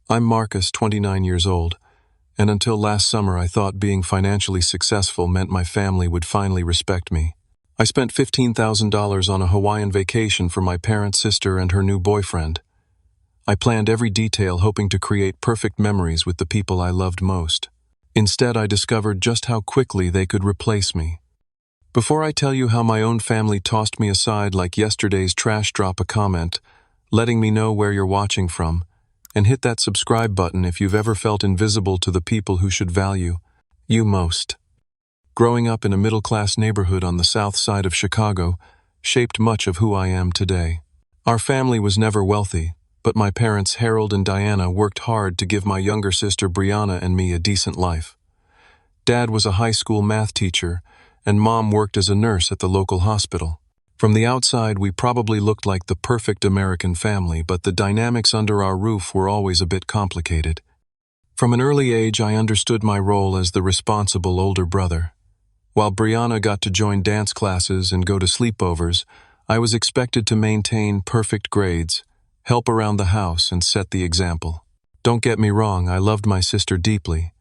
I'm Marcus, 29 years old, and until last summer I thought being financially successful meant my family would finally respect me. I spent $15,000 on a Hawaiian vacation for my parent sister and her new boyfriend. I planned every detail hoping to create perfect memories with the people I loved most. Instead, I discovered just how quickly they could replace me. Before I tell you how my own family tossed me aside like yesterday's trash, drop a comment, letting me know where you're watching from, and hit that subscribe button if you've ever felt invisible to the people who should value you most. Growing up in a middle-class neighborhood on the south side of Chicago shaped much of who I am today. Our family was never wealthy, but my parents, Harold and Diana, worked hard to give my younger sister Brianna and me a decent life. Dad was a high school math teacher, and Mom worked as a nurse at the local hospital. From the outside, we probably looked like the perfect American family, but the dynamics under our roof were always a bit complicated. From an early age, I understood my role as the responsible older brother. While Brianna got to join dance classes and go to sleepovers, I was expected to maintain perfect grades, help around the house, and set the example. Don't get me wrong, I loved my sister deeply.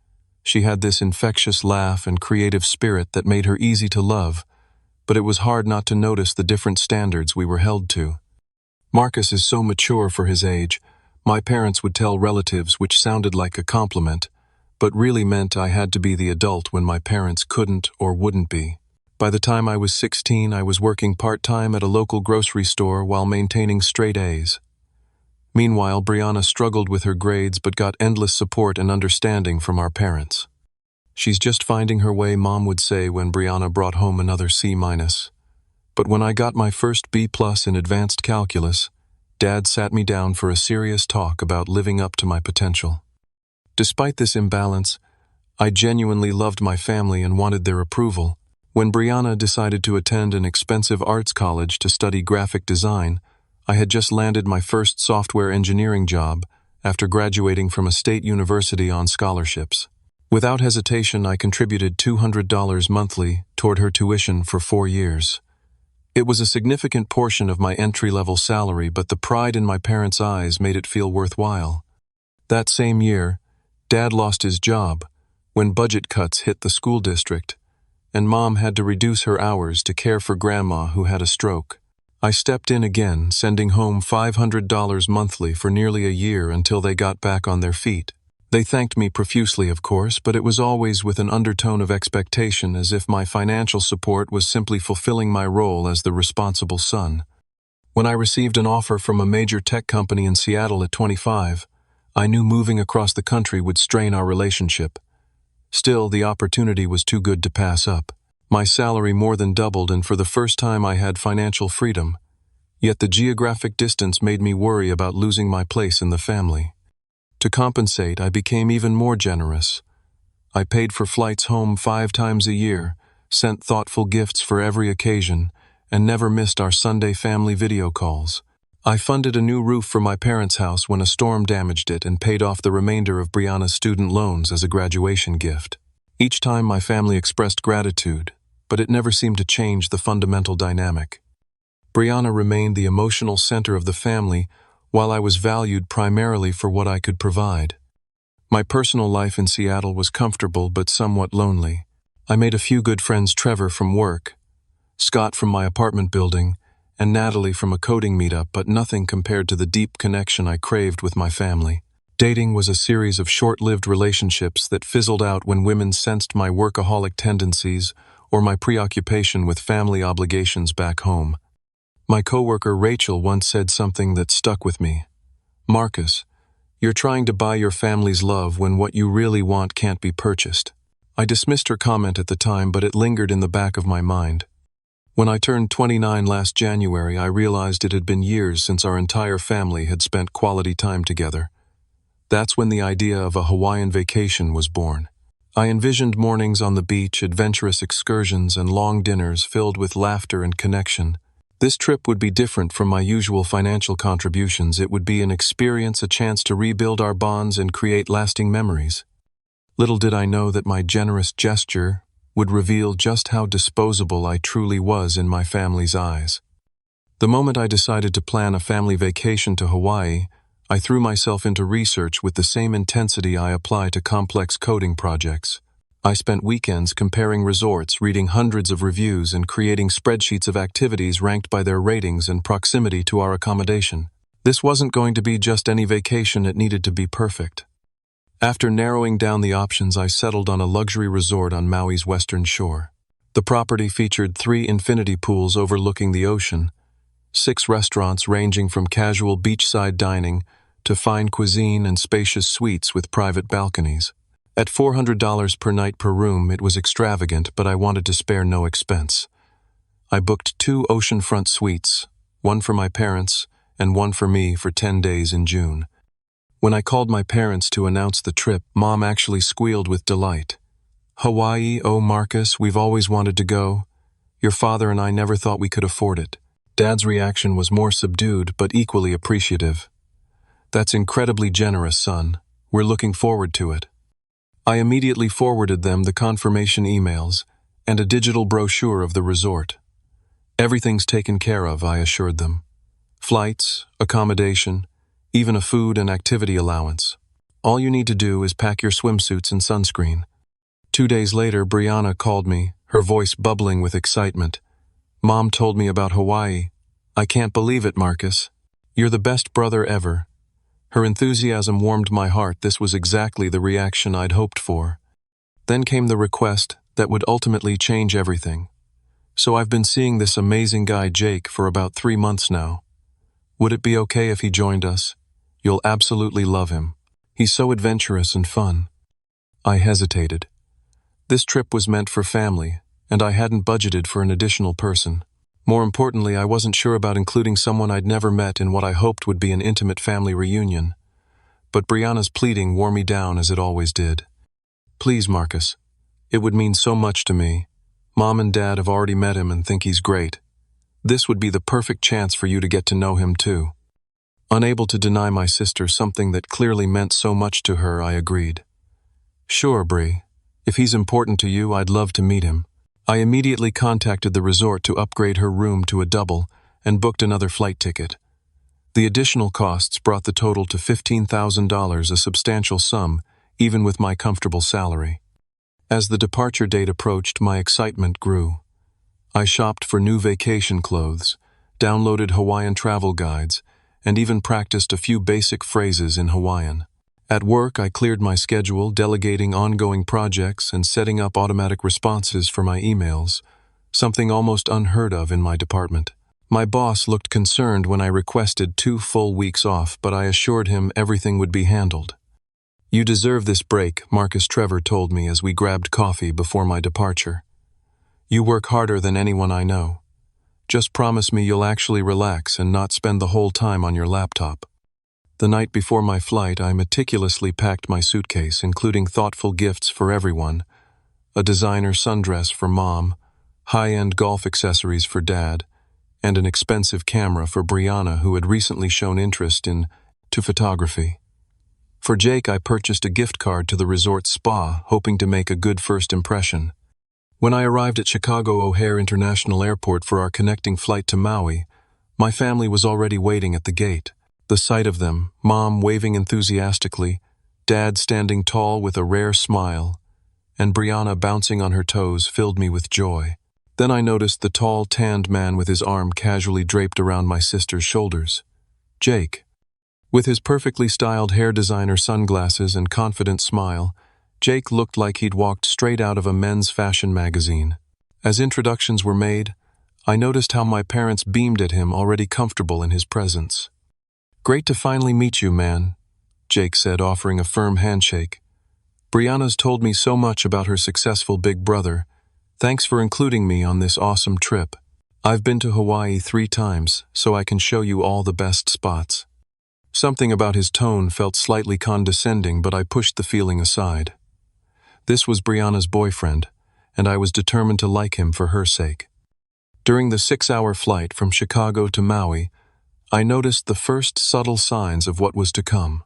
She had this infectious laugh and creative spirit that made her easy to love, but it was hard not to notice the different standards we were held to. Marcus is so mature for his age. My parents would tell relatives, which sounded like a compliment, but really meant I had to be the adult when my parents couldn't or wouldn't be. By the time I was 16, I was working part-time at a local grocery store while maintaining straight A's. Meanwhile, Brianna struggled with her grades but got endless support and understanding from our parents. "She's just finding her way," Mom would say when Brianna brought home another C-. But when I got my first B+ in advanced calculus, Dad sat me down for a serious talk about living up to my potential. Despite this imbalance, I genuinely loved my family and wanted their approval. When Brianna decided to attend an expensive arts college to study graphic design, I had just landed my first software engineering job after graduating from a state university on scholarships. Without hesitation, I contributed $200 monthly toward her tuition for 4 years. It was a significant portion of my entry-level salary, but the pride in my parents' eyes made it feel worthwhile. That same year, Dad lost his job when budget cuts hit the school district, and Mom had to reduce her hours to care for Grandma who had a stroke. I stepped in again, sending home $500 monthly for nearly a year until they got back on their feet. They thanked me profusely, of course, but it was always with an undertone of expectation, as if my financial support was simply fulfilling my role as the responsible son. When I received an offer from a major tech company in Seattle at 25, I knew moving across the country would strain our relationship. Still, the opportunity was too good to pass up. My salary more than doubled, and for the first time I had financial freedom. Yet the geographic distance made me worry about losing my place in the family. To compensate, I became even more generous. I paid for flights home 5 times a year, sent thoughtful gifts for every occasion, and never missed our Sunday family video calls. I funded a new roof for my parents' house when a storm damaged it and paid off the remainder of Brianna's student loans as a graduation gift. Each time my family expressed gratitude, but it never seemed to change the fundamental dynamic. Brianna remained the emotional center of the family, while I was valued primarily for what I could provide. My personal life in Seattle was comfortable but somewhat lonely. I made a few good friends: Trevor from work, Scott from my apartment building, and Natalie from a coding meetup, but nothing compared to the deep connection I craved with my family. Dating was a series of short-lived relationships that fizzled out when women sensed my workaholic tendencies or my preoccupation with family obligations back home. My coworker Rachel once said something that stuck with me. "Marcus, you're trying to buy your family's love when what you really want can't be purchased." I dismissed her comment at the time, but it lingered in the back of my mind. When I turned 29 last January, I realized it had been years since our entire family had spent quality time together. That's when the idea of a Hawaiian vacation was born. I envisioned mornings on the beach, adventurous excursions, and long dinners filled with laughter and connection. This trip would be different from my usual financial contributions. It would be an experience, a chance to rebuild our bonds and create lasting memories. Little did I know that my generous gesture would reveal just how disposable I truly was in my family's eyes. The moment I decided to plan a family vacation to Hawaii, I threw myself into research with the same intensity I apply to complex coding projects. I spent weekends comparing resorts, reading hundreds of reviews, and creating spreadsheets of activities ranked by their ratings and proximity to our accommodation. This wasn't going to be just any vacation, it needed to be perfect. After narrowing down the options, I settled on a luxury resort on Maui's western shore. The property featured 3 infinity pools overlooking the ocean, 6 restaurants ranging from casual beachside dining to fine cuisine and spacious suites with private balconies. At $400 per night per room, it was extravagant, but I wanted to spare no expense. I booked 2 oceanfront suites, one for my parents and one for me for 10 days in June. When I called my parents to announce the trip, Mom actually squealed with delight. "Hawaii, oh Marcus, we've always wanted to go. Your father and I never thought we could afford it." Dad's reaction was more subdued but equally appreciative. "That's incredibly generous, son. We're looking forward to it." I immediately forwarded them the confirmation emails and a digital brochure of the resort. "Everything's taken care of," I assured them. "Flights, accommodation, even a food and activity allowance. All you need to do is pack your swimsuits and sunscreen." 2 days later, Brianna called me, her voice bubbling with excitement. "Mom told me about Hawaii. I can't believe it, Marcus. You're the best brother ever." Her enthusiasm warmed my heart. This was exactly the reaction I'd hoped for. Then came the request that would ultimately change everything. "So I've been seeing this amazing guy Jake for about 3 months now. Would it be okay if he joined us? You'll absolutely love him. He's so adventurous and fun." I hesitated. This trip was meant for family, and I hadn't budgeted for an additional person. More importantly, I wasn't sure about including someone I'd never met in what I hoped would be an intimate family reunion. But Brianna's pleading wore me down as it always did. "Please, Marcus. It would mean so much to me. Mom and Dad have already met him and think he's great. This would be the perfect chance for you to get to know him too." Unable to deny my sister something that clearly meant so much to her, I agreed. "Sure, Bri. If he's important to you, I'd love to meet him." I immediately contacted the resort to upgrade her room to a double and booked another flight ticket. The additional costs brought the total to $15,000, a substantial sum, even with my comfortable salary. As the departure date approached, my excitement grew. I shopped for new vacation clothes, downloaded Hawaiian travel guides, and even practiced a few basic phrases in Hawaiian. At work, I cleared my schedule, delegating ongoing projects and setting up automatic responses for my emails, something almost unheard of in my department. My boss looked concerned when I requested 2 full weeks off, but I assured him everything would be handled. "You deserve this break," Marcus Trevor told me as we grabbed coffee before my departure. "You work harder than anyone I know. Just promise me you'll actually relax and not spend the whole time on your laptop." The night before my flight, I meticulously packed my suitcase, including thoughtful gifts for everyone, a designer sundress for Mom, high-end golf accessories for Dad, and an expensive camera for Brianna, who had recently shown interest in photography. For Jake, I purchased a gift card to the resort spa, hoping to make a good first impression. When I arrived at Chicago O'Hare International Airport for our connecting flight to Maui, my family was already waiting at the gate. The sight of them, Mom waving enthusiastically, Dad standing tall with a rare smile, and Brianna bouncing on her toes, filled me with joy. Then I noticed the tall, tanned man with his arm casually draped around my sister's shoulders. Jake. With his perfectly styled hair designer sunglasses and confident smile, Jake looked like he'd walked straight out of a men's fashion magazine. As introductions were made, I noticed how my parents beamed at him, already comfortable in his presence. "Great to finally meet you, man," Jake said, offering a firm handshake. "Brianna's told me so much about her successful big brother. Thanks for including me on this awesome trip. I've been to Hawaii 3 times, so I can show you all the best spots." Something about his tone felt slightly condescending, but I pushed the feeling aside. This was Brianna's boyfriend, and I was determined to like him for her sake. During the 6-hour flight from Chicago to Maui, I noticed the first subtle signs of what was to come.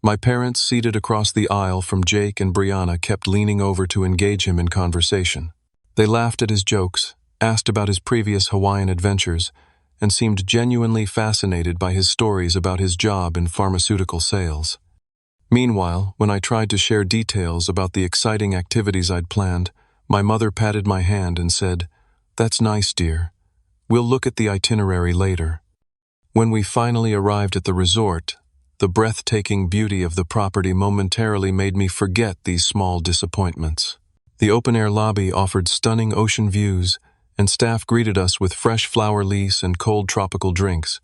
My parents, seated across the aisle from Jake and Brianna, kept leaning over to engage him in conversation. They laughed at his jokes, asked about his previous Hawaiian adventures, and seemed genuinely fascinated by his stories about his job in pharmaceutical sales. Meanwhile, when I tried to share details about the exciting activities I'd planned, my mother patted my hand and said, "That's nice, dear. We'll look at the itinerary later." When we finally arrived at the resort, the breathtaking beauty of the property momentarily made me forget these small disappointments. The open-air lobby offered stunning ocean views, and staff greeted us with fresh flower leaves and cold tropical drinks.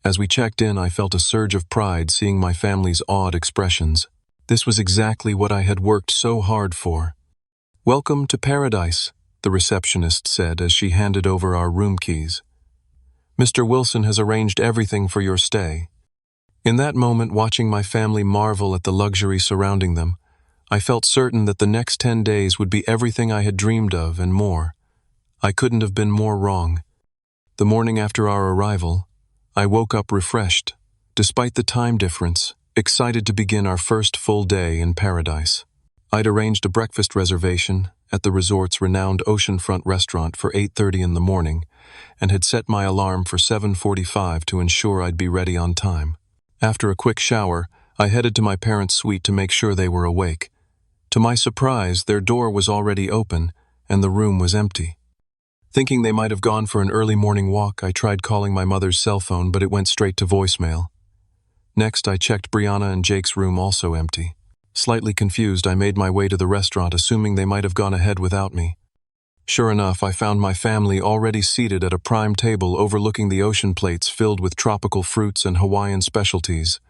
As we checked in, I felt a surge of pride seeing my family's awed expressions. This was exactly what I had worked so hard for. "Welcome to paradise," the receptionist said as she handed over our room keys. "Mr. Wilson has arranged everything for your stay." In that moment, watching my family marvel at the luxury surrounding them, I felt certain that the next 10 days would be everything I had dreamed of and more. I couldn't have been more wrong. The morning after our arrival, I woke up refreshed, despite the time difference, excited to begin our first full day in paradise. I'd arranged a breakfast reservation at the resort's renowned oceanfront restaurant for 8:30 in the morning and had set my alarm for 7:45 to ensure I'd be ready on time. After a quick shower, I headed to my parents' suite to make sure they were awake. To my surprise, their door was already open and the room was empty. Thinking they might have gone for an early morning walk, I tried calling my mother's cell phone, but it went straight to voicemail. Next, I checked Brianna and Jake's room, also empty. Slightly confused, I made my way to the restaurant, assuming they might have gone ahead without me. Sure enough, I found my family already seated at a prime table overlooking the ocean, plates filled with tropical fruits and Hawaiian specialties.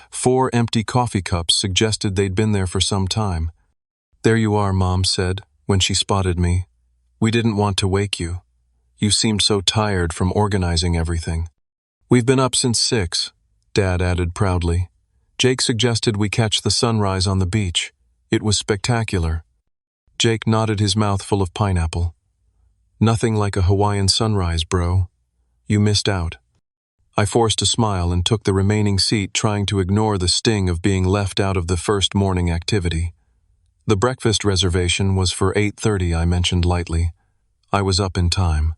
4 empty coffee cups suggested they'd been there for some time. "There you are," Mom said when she spotted me. "We didn't want to wake you. You seemed so tired from organizing everything." "We've been up since 6, Dad added proudly. Jake suggested we catch the sunrise on the beach. It was spectacular. Jake nodded, his mouth full of pineapple. "Nothing like a Hawaiian sunrise, bro. You missed out." I forced a smile and took the remaining seat, trying to ignore the sting of being left out of the first morning activity. The breakfast reservation was for 8:30, I mentioned lightly. I was up in time.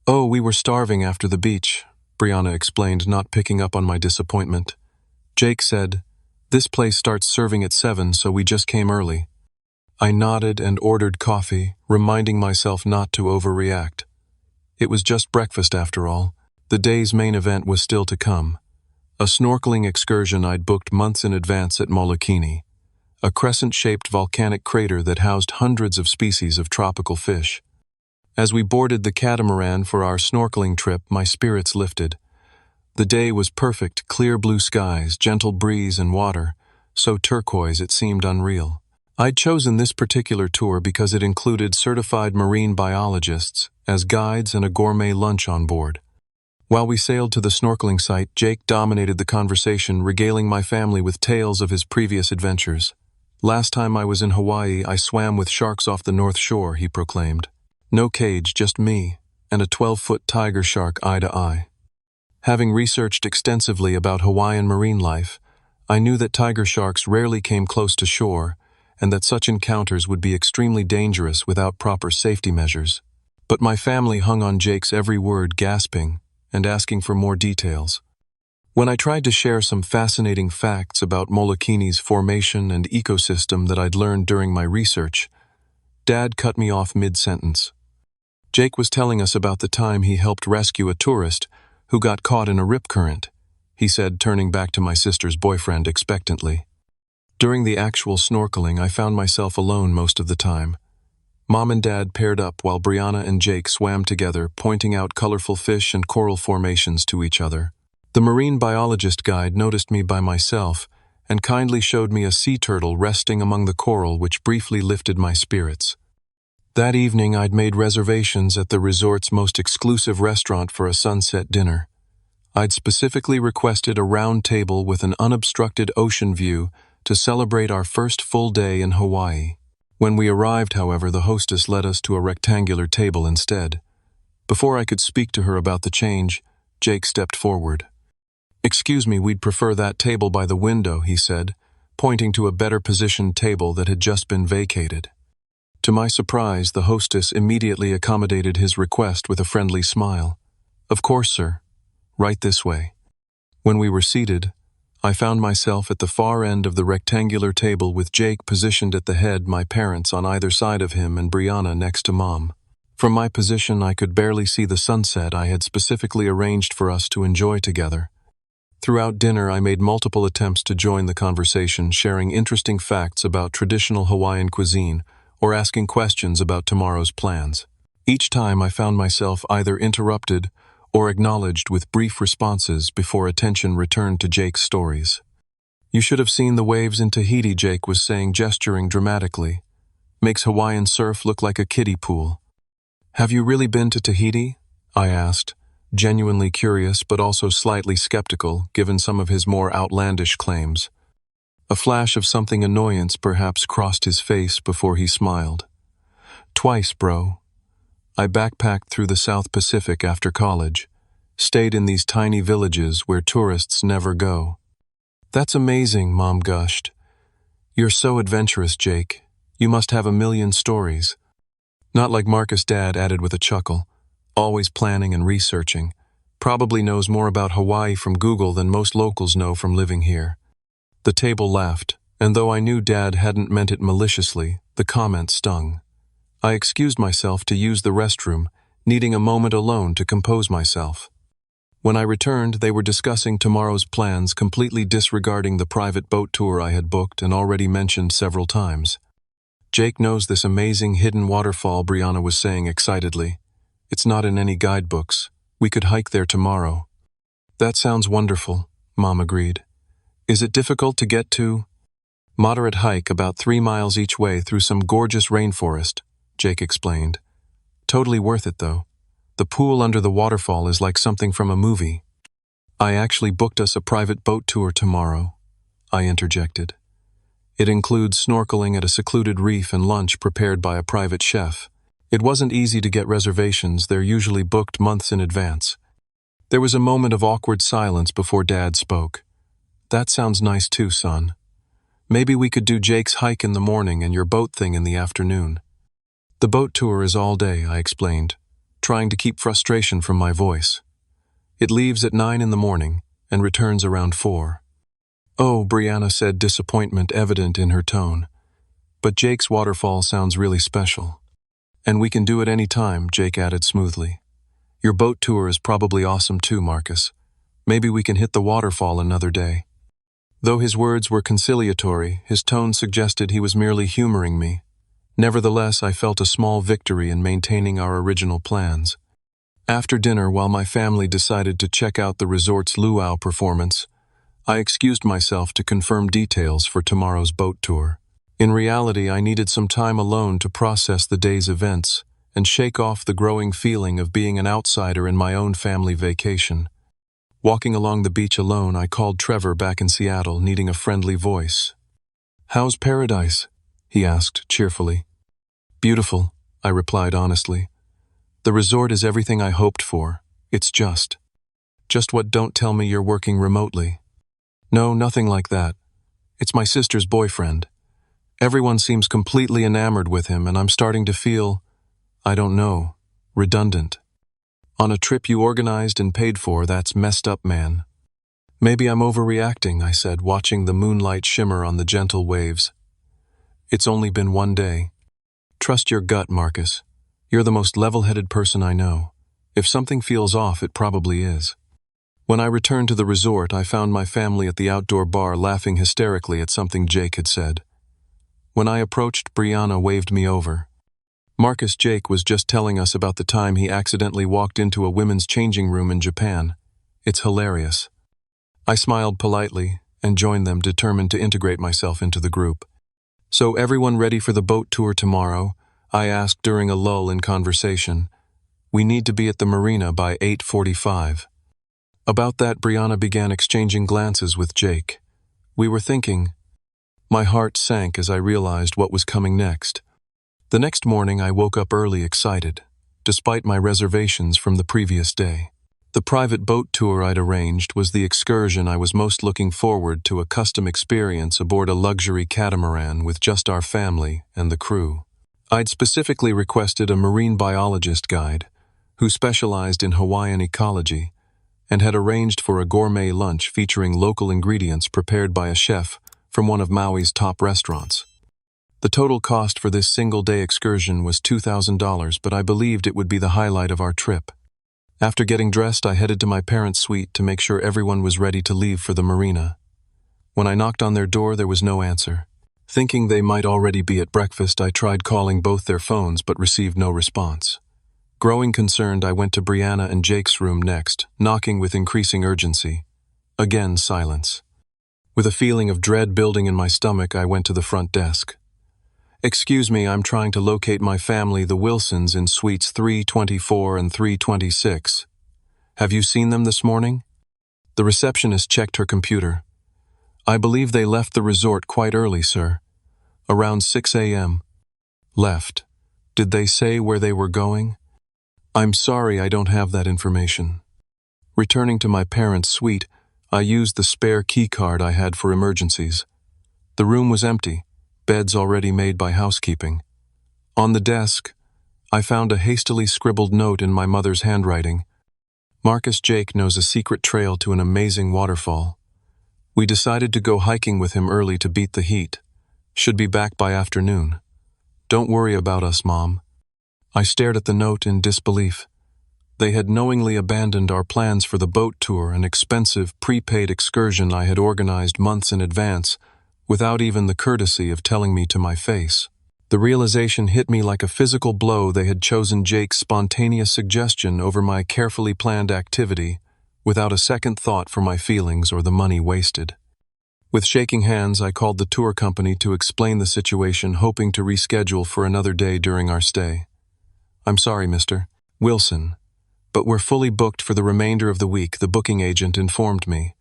"Oh, we were starving after the beach," Brianna explained, not picking up on my disappointment. "Jake said, 'This place starts serving at 7, so we just came early.'" I nodded and ordered coffee, reminding myself not to overreact. It was just breakfast after all. The day's main event was still to come. A snorkeling excursion I'd booked months in advance at Molokini, a crescent-shaped volcanic crater that housed hundreds of species of tropical fish. As we boarded the catamaran for our snorkeling trip, my spirits lifted. The day was perfect: clear blue skies, gentle breeze, and water, so turquoise it seemed unreal. I'd chosen this particular tour because it included certified marine biologists as guides and a gourmet lunch on board. While we sailed to the snorkeling site, Jake dominated the conversation, regaling my family with tales of his previous adventures. "Last time I was in Hawaii, I swam with sharks off the North Shore," he proclaimed. "No cage, just me, and a 12-foot tiger shark eye to eye." Having researched extensively about Hawaiian marine life, I knew that tiger sharks rarely came close to shore, and that such encounters would be extremely dangerous without proper safety measures. But my family hung on Jake's every word, gasping and asking for more details. When I tried to share some fascinating facts about Molokini's formation and ecosystem that I'd learned during my research, Dad cut me off mid-sentence. Jake was telling us about the time he helped rescue a tourist who got caught in a rip current, he said, turning back to my sister's boyfriend expectantly. During the actual snorkeling, I found myself alone most of the time. Mom and Dad paired up while Brianna and Jake swam together, pointing out colorful fish and coral formations to each other. The marine biologist guide noticed me by myself and kindly showed me a sea turtle resting among the coral, which briefly lifted my spirits. That evening, I'd made reservations at the resort's most exclusive restaurant for a sunset dinner. I'd specifically requested a round table with an unobstructed ocean view to celebrate our first full day in Hawaii. When we arrived, however, the hostess led us to a rectangular table instead. Before I could speak to her about the change, Jake stepped forward. "Excuse me, we'd prefer that table by the window," he said, pointing to a better-positioned table that had just been vacated. To my surprise, the hostess immediately accommodated his request with a friendly smile. Of course, sir. Right this way. When we were seated, I found myself at the far end of the rectangular table with Jake positioned at the head, my parents on either side of him, and Brianna next to Mom. From my position, I could barely see the sunset I had specifically arranged for us to enjoy together. Throughout dinner, I made multiple attempts to join the conversation, sharing interesting facts about traditional Hawaiian cuisine or asking questions about tomorrow's plans. Each time, I found myself either interrupted or acknowledged with brief responses before attention returned to Jake's stories. "You should have seen the waves in Tahiti," Jake was saying, gesturing dramatically. "Makes Hawaiian surf look like a kiddie pool." "Have you really been to Tahiti?" I asked, genuinely curious but also slightly skeptical given some of his more outlandish claims. A flash of something annoyance perhaps crossed his face before he smiled. "Twice, bro. I backpacked through the South Pacific after college, stayed in these tiny villages where tourists never go." "That's amazing," Mom gushed. "You're so adventurous, Jake. You must have a million stories." "Not like Marcus," Dad added with a chuckle. "Always planning and researching. Probably knows more about Hawaii from Google than most locals know from living here." The table laughed, and though I knew Dad hadn't meant it maliciously, the comment stung. I excused myself to use the restroom, needing a moment alone to compose myself. When I returned, they were discussing tomorrow's plans, completely disregarding the private boat tour I had booked and already mentioned several times. "Jake knows this amazing hidden waterfall," Brianna was saying excitedly. "It's not in any guidebooks. We could hike there tomorrow." "That sounds wonderful," Mom agreed. "Is it difficult to get to?" "Moderate hike, about 3 miles each way through some gorgeous rainforest," Jake explained. "Totally worth it, though. The pool under the waterfall is like something from a movie." "I actually booked us a private boat tour tomorrow," I interjected. "It includes snorkeling at a secluded reef and lunch prepared by a private chef. It wasn't easy to get reservations. They're usually booked months in advance." There was a moment of awkward silence before Dad spoke. "That sounds nice too, son. Maybe we could do Jake's hike in the morning and your boat thing in the afternoon." "The boat tour is all day," I explained, trying to keep frustration from my voice. "It leaves at 9 in the morning and returns around 4. "Oh," Brianna said, disappointment evident in her tone. "But Jake's waterfall sounds really special." "And we can do it any time," Jake added smoothly. "Your boat tour is probably awesome too, Marcus. Maybe we can hit the waterfall another day." Though his words were conciliatory, his tone suggested he was merely humoring me. Nevertheless, I felt a small victory in maintaining our original plans. After dinner, while my family decided to check out the resort's luau performance, I excused myself to confirm details for tomorrow's boat tour. In reality, I needed some time alone to process the day's events and shake off the growing feeling of being an outsider in my own family vacation. Walking along the beach alone, I called Trevor back in Seattle, needing a friendly voice. "How's paradise?" he asked cheerfully. "Beautiful," I replied honestly. "The resort is everything I hoped for. It's just what? Don't tell me you're working remotely." "No, nothing like that. It's my sister's boyfriend. Everyone seems completely enamored with him, and I'm starting to feel, I don't know, redundant. On a trip you organized and paid for, that's messed up, man." "Maybe I'm overreacting," I said, watching the moonlight shimmer on the gentle waves. "It's only been 1 day. Trust your gut, Marcus. You're the most level-headed person I know. If something feels off, it probably is." When I returned to the resort, I found my family at the outdoor bar laughing hysterically at something Jake had said. When I approached, Brianna waved me over. "Marcus, Jake was just telling us about the time he accidentally walked into a women's changing room in Japan. It's hilarious." I smiled politely and joined them, determined to integrate myself into the group. "So everyone ready for the boat tour tomorrow?" I asked during a lull in conversation. "We need to be at the marina by 8:45. About that, Brianna began exchanging glances with Jake. We were thinking. My heart sank as I realized what was coming next. The next morning, I woke up early, excited, despite my reservations from the previous day. The private boat tour I'd arranged was the excursion I was most looking forward to, a custom experience aboard a luxury catamaran with just our family and the crew. I'd specifically requested a marine biologist guide, who specialized in Hawaiian ecology and had arranged for a gourmet lunch featuring local ingredients prepared by a chef from one of Maui's top restaurants. The total cost for this single-day excursion was $2,000, but I believed it would be the highlight of our trip. After getting dressed, I headed to my parents' suite to make sure everyone was ready to leave for the marina. When I knocked on their door, there was no answer. Thinking they might already be at breakfast, I tried calling both their phones but received no response. Growing concerned, I went to Brianna and Jake's room next, knocking with increasing urgency. Again, silence. With a feeling of dread building in my stomach, I went to the front desk. "Excuse me, I'm trying to locate my family, the Wilsons, in suites 324 and 326. Have you seen them this morning?" The receptionist checked her computer. "I believe they left the resort quite early, sir. Around 6 a.m. Left. Did they say where they were going?" "I'm sorry, I don't have that information." Returning to my parents' suite, I used the spare key card I had for emergencies. The room was empty, beds already made by housekeeping. On the desk, I found a hastily scribbled note in my mother's handwriting. "Marcus Jake knows a secret trail to an amazing waterfall. We decided to go hiking with him early to beat the heat. Should be back by afternoon. Don't worry about us, Mom." I stared at the note in disbelief. They had knowingly abandoned our plans for the boat tour, an expensive, prepaid excursion I had organized months in advance, without even the courtesy of telling me to my face. The realization hit me like a physical blow. They had chosen Jake's spontaneous suggestion over my carefully planned activity, without a second thought for my feelings or the money wasted. With shaking hands, I called the tour company to explain the situation, hoping to reschedule for another day during our stay. "I'm sorry, Mr. Wilson, but we're fully booked for the remainder of the week," the booking agent informed me.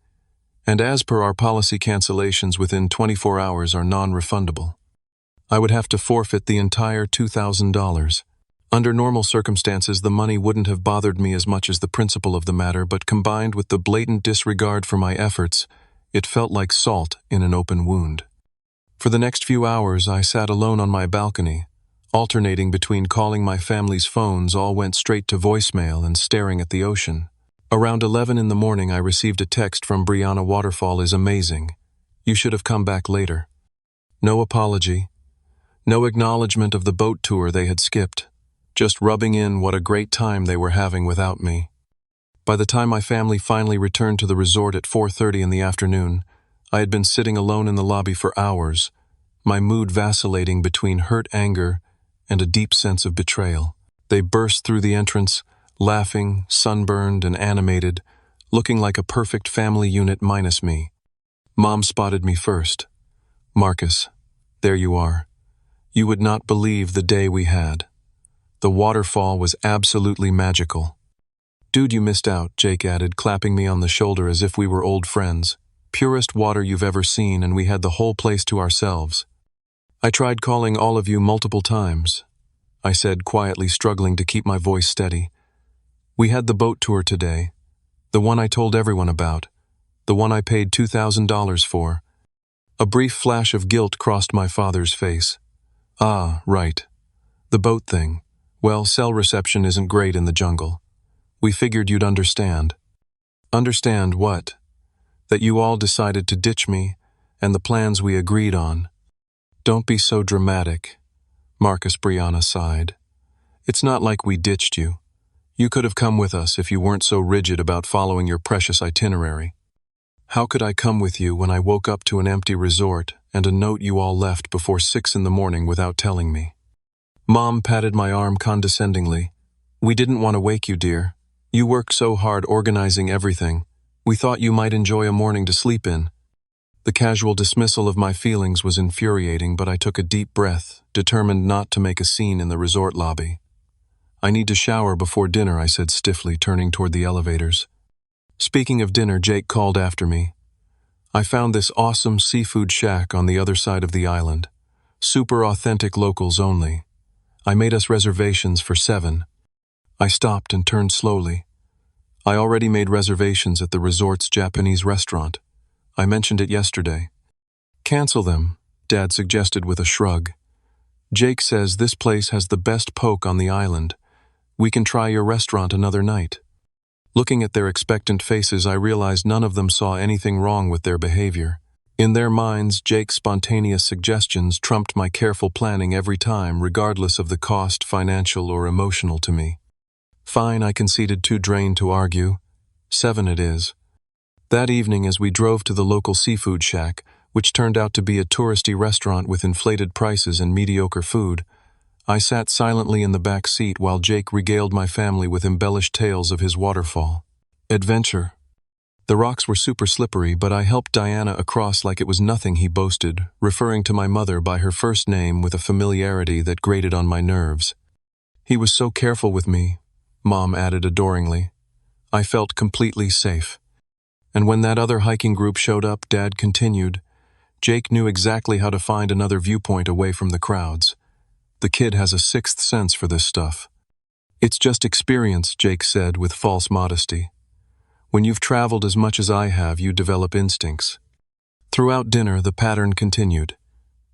"And as per our policy, cancellations within 24 hours are non-refundable. I would have to forfeit the entire $2,000. Under normal circumstances, the money wouldn't have bothered me as much as the principle of the matter, but combined with the blatant disregard for my efforts, it felt like salt in an open wound. For the next few hours, I sat alone on my balcony, alternating between calling my family's phones, all went straight to voicemail, and staring at the ocean. Around 11 in the morning, I received a text from Brianna. "Waterfall is amazing. You should have come back later." No apology. No acknowledgement of the boat tour they had skipped. Just rubbing in what a great time they were having without me. By the time my family finally returned to the resort at 4:30 in the afternoon, I had been sitting alone in the lobby for hours, my mood vacillating between hurt anger and a deep sense of betrayal. They burst through the entrance, laughing, sunburned, and animated, looking like a perfect family unit minus me. Mom spotted me first. "Marcus, there you are. You would not believe the day we had. The waterfall was absolutely magical." "Dude, you missed out," Jake added, clapping me on the shoulder as if we were old friends. "Purest water you've ever seen, and we had the whole place to ourselves." "I tried calling all of you multiple times," I said, quietly struggling to keep my voice steady. "We had the boat tour today, the one I told everyone about, the one I paid $2,000 for." A brief flash of guilt crossed my father's face. "Ah, right. The boat thing. Well, cell reception isn't great in the jungle. We figured you'd understand." "Understand what?" "That you all decided to ditch me, and the plans we agreed on." "Don't be so dramatic," Marcus. Brianna sighed. "It's not like we ditched you. You could have come with us if you weren't so rigid about following your precious itinerary." "How could I come with you when I woke up to an empty resort and a note you all left before 6 in the morning without telling me?" Mom patted my arm condescendingly. "We didn't want to wake you, dear. You worked so hard organizing everything. We thought you might enjoy a morning to sleep in." The casual dismissal of my feelings was infuriating, but I took a deep breath, determined not to make a scene in the resort lobby. "I need to shower before dinner," I said stiffly, turning toward the elevators. Speaking of dinner, Jake called after me. "I found this awesome seafood shack on the other side of the island. Super authentic, locals only. I made us reservations for 7. I stopped and turned slowly. I already made reservations at the resort's Japanese restaurant. I mentioned it yesterday. "Cancel them," Dad suggested with a shrug. "Jake says this place has the best poke on the island, We can try your restaurant another night." Looking at their expectant faces, I realized none of them saw anything wrong with their behavior. In their minds, Jake's spontaneous suggestions trumped my careful planning every time, regardless of the cost, financial or emotional to me. "Fine," I conceded, too drained to argue. "7 it is." That evening, as we drove to the local seafood shack, which turned out to be a touristy restaurant with inflated prices and mediocre food, I sat silently in the back seat while Jake regaled my family with embellished tales of his waterfall adventure. The rocks were super slippery, but I helped Diana across like it was nothing, he boasted, referring to my mother by her first name with a familiarity that grated on my nerves. "He was so careful with me," Mom added adoringly. "I felt completely safe." And when that other hiking group showed up, Dad continued, "Jake knew exactly how to find another viewpoint away from the crowds. The kid has a sixth sense for this stuff." "It's just experience," Jake said with false modesty. "When you've traveled as much as I have, you develop instincts." Throughout dinner, the pattern continued.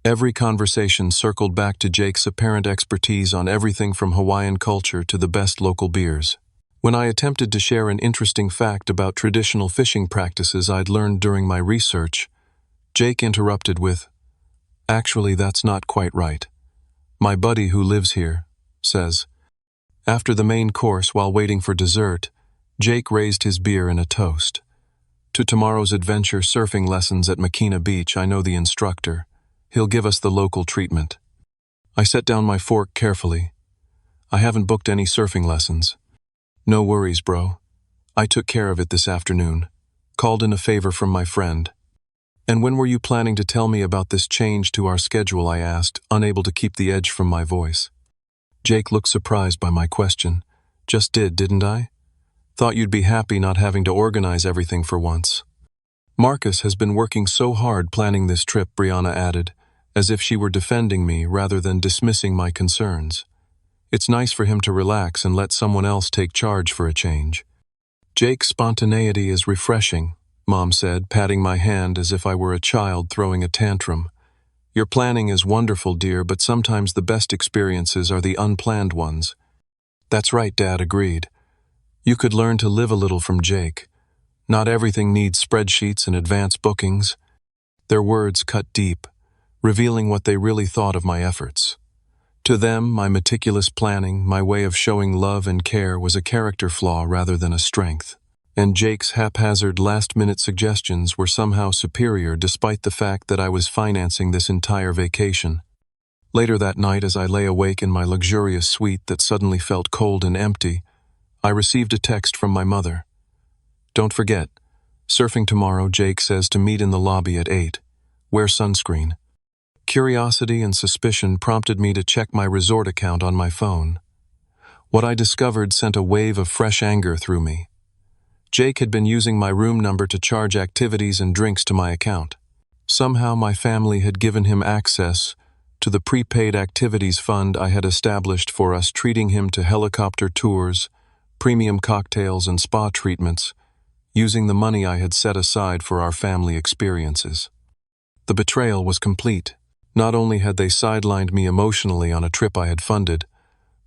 Every conversation circled back to Jake's apparent expertise on everything from Hawaiian culture to the best local beers. When I attempted to share an interesting fact about traditional fishing practices I'd learned during my research, Jake interrupted with, "Actually, that's not quite right. My buddy who lives here says." After the main course, while waiting for dessert, Jake raised his beer in a toast. "To tomorrow's adventure surfing lessons at Makina Beach, I know the instructor. He'll give us the local treatment." I set down my fork carefully. "I haven't booked any surfing lessons." "No worries, bro. I took care of it this afternoon. Called in a favor from my friend." "And when were you planning to tell me about this change to our schedule?" I asked, unable to keep the edge from my voice. Jake looked surprised by my question. "Just did, didn't I? Thought you'd be happy not having to organize everything for once." "Marcus has been working so hard planning this trip," Brianna added, as if she were defending me rather than dismissing my concerns. "It's nice for him to relax and let someone else take charge for a change." "Jake's spontaneity is refreshing," Mom said, patting my hand as if I were a child throwing a tantrum. "Your planning is wonderful, dear, but sometimes the best experiences are the unplanned ones." "That's right," Dad agreed. "You could learn to live a little from Jake. Not everything needs spreadsheets and advance bookings." Their words cut deep, revealing what they really thought of my efforts. To them, my meticulous planning, my way of showing love and care, was a character flaw rather than a strength. And Jake's haphazard last-minute suggestions were somehow superior despite the fact that I was financing this entire vacation. Later that night, as I lay awake in my luxurious suite that suddenly felt cold and empty, I received a text from my mother. "Don't forget, surfing tomorrow, Jake says to meet in the lobby at 8. Wear sunscreen." Curiosity and suspicion prompted me to check my resort account on my phone. What I discovered sent a wave of fresh anger through me. Jake had been using my room number to charge activities and drinks to my account. Somehow my family had given him access to the prepaid activities fund I had established for us, treating him to helicopter tours, premium cocktails, and spa treatments, using the money I had set aside for our family experiences. The betrayal was complete. Not only had they sidelined me emotionally on a trip I had funded,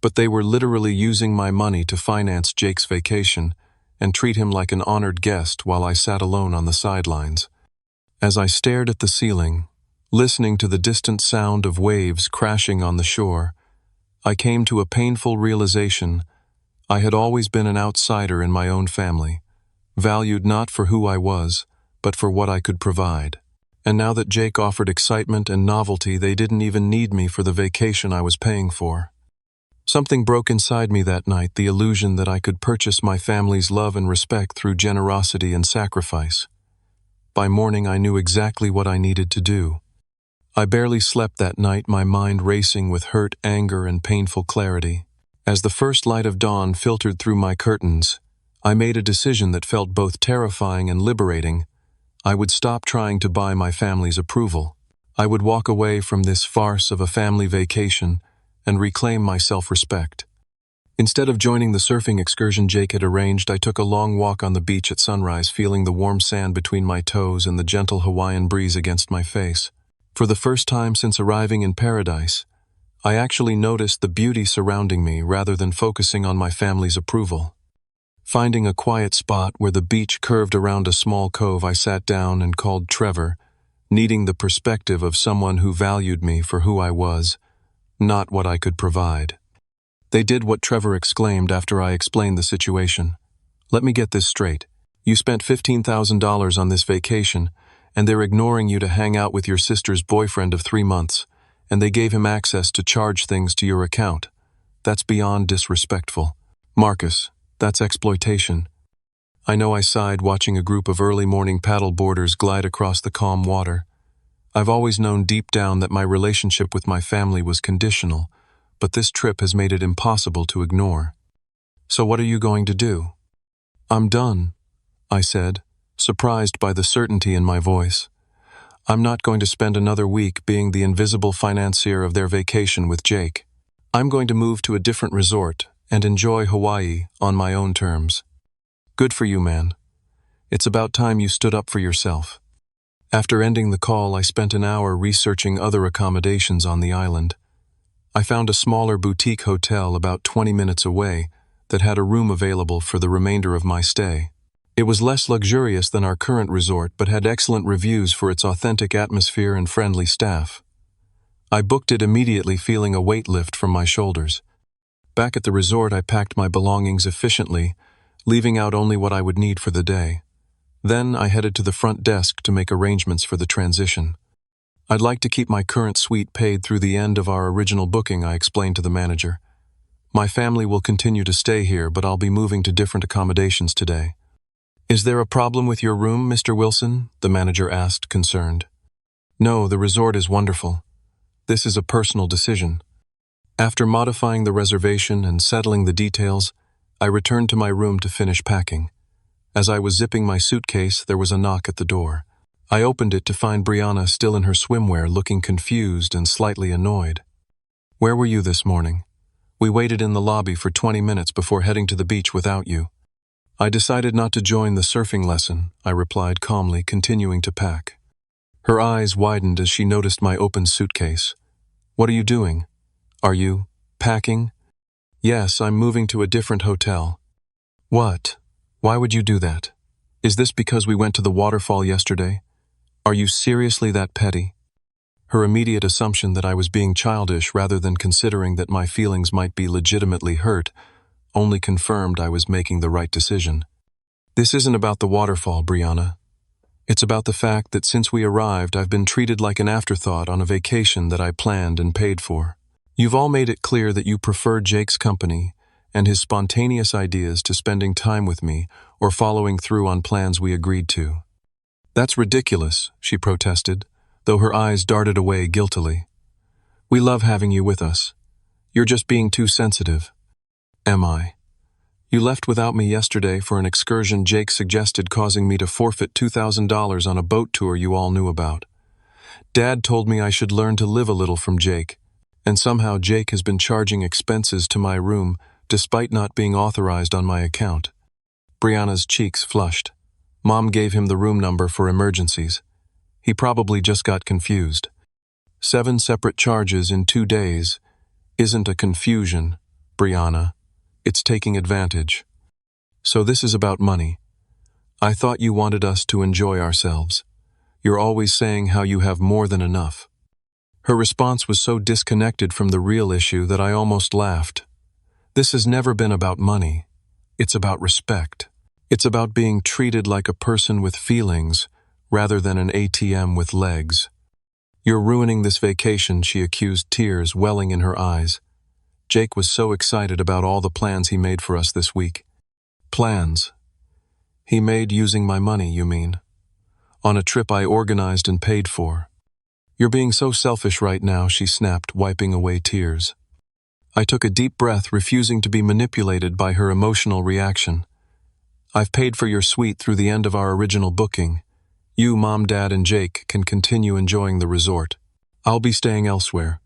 but they were literally using my money to finance Jake's vacation and treat him like an honored guest while I sat alone on the sidelines. As I stared at the ceiling, listening to the distant sound of waves crashing on the shore, I came to a painful realization. I had always been an outsider in my own family, valued not for who I was, but for what I could provide. And now that Jake offered excitement and novelty, they didn't even need me for the vacation I was paying for. Something broke inside me that night, the illusion that I could purchase my family's love and respect through generosity and sacrifice. By morning, I knew exactly what I needed to do. I barely slept that night, my mind racing with hurt, anger, and painful clarity. As the first light of dawn filtered through my curtains, I made a decision that felt both terrifying and liberating. I would stop trying to buy my family's approval. I would walk away from this farce of a family vacation and reclaim my self-respect. Instead of joining the surfing excursion Jake had arranged, I took a long walk on the beach at sunrise, feeling the warm sand between my toes and the gentle Hawaiian breeze against my face. For the first time since arriving in paradise, I actually noticed the beauty surrounding me rather than focusing on my family's approval. Finding a quiet spot where the beach curved around a small cove, I sat down and called Trevor, needing the perspective of someone who valued me for who I was, not what I could provide. They did what Trevor exclaimed after I explained the situation. Let me get this straight. You spent $15,000 on this vacation, and they're ignoring you to hang out with your sister's boyfriend of 3 months, and they gave him access to charge things to your account. That's beyond disrespectful. Marcus, that's exploitation. I know, I sighed, watching a group of early morning paddle boarders glide across the calm water. I've always known deep down that my relationship with my family was conditional, but this trip has made it impossible to ignore. So what are you going to do? I'm done, I said, surprised by the certainty in my voice. I'm not going to spend another week being the invisible financier of their vacation with Jake. I'm going to move to a different resort and enjoy Hawaii on my own terms. Good for you, man. It's about time you stood up for yourself. After ending the call, I spent an hour researching other accommodations on the island. I found a smaller boutique hotel about 20 minutes away that had a room available for the remainder of my stay. It was less luxurious than our current resort, but had excellent reviews for its authentic atmosphere and friendly staff. I booked it immediately, feeling a weight lift from my shoulders. Back at the resort, I packed my belongings efficiently, leaving out only what I would need for the day. Then I headed to the front desk to make arrangements for the transition. I'd like to keep my current suite paid through the end of our original booking, I explained to the manager. My family will continue to stay here, but I'll be moving to different accommodations today. Is there a problem with your room, Mr. Wilson? The manager asked, concerned. No, the resort is wonderful. This is a personal decision. After modifying the reservation and settling the details, I returned to my room to finish packing. As I was zipping my suitcase, there was a knock at the door. I opened it to find Brianna still in her swimwear, looking confused and slightly annoyed. Where were you this morning? We waited in the lobby for 20 minutes before heading to the beach without you. I decided not to join the surfing lesson, I replied calmly, continuing to pack. Her eyes widened as she noticed my open suitcase. What are you doing? Are you packing? Yes, I'm moving to a different hotel. What? Why would you do that? Is this because we went to the waterfall yesterday? Are you seriously that petty? Her immediate assumption that I was being childish rather than considering that my feelings might be legitimately hurt only confirmed I was making the right decision. This isn't about the waterfall, Brianna. It's about the fact that since we arrived, I've been treated like an afterthought on a vacation that I planned and paid for. You've all made it clear that you prefer Jake's company and his spontaneous ideas to spending time with me or following through on plans we agreed to. That's ridiculous, she protested, though her eyes darted away guiltily. We love having you with us. You're just being too sensitive. Am I? You left without me yesterday for an excursion Jake suggested, causing me to forfeit $2,000 on a boat tour you all knew about. Dad told me I should learn to live a little from Jake, and somehow Jake has been charging expenses to my room despite not being authorized on my account. Brianna's cheeks flushed. Mom gave him the room number for emergencies. He probably just got confused. 7 separate charges in 2 days isn't a confusion, Brianna. It's taking advantage. So this is about money. I thought you wanted us to enjoy ourselves. You're always saying how you have more than enough. Her response was so disconnected from the real issue that I almost laughed. This has never been about money. It's about respect. It's about being treated like a person with feelings rather than an ATM with legs. You're ruining this vacation, she accused, tears welling in her eyes. Jake was so excited about all the plans he made for us this week. Plans? He made using my money, you mean? On a trip I organized and paid for. You're being so selfish right now, she snapped, wiping away tears. I took a deep breath, refusing to be manipulated by her emotional reaction. I've paid for your suite through the end of our original booking. You, Mom, Dad, and Jake can continue enjoying the resort. I'll be staying elsewhere.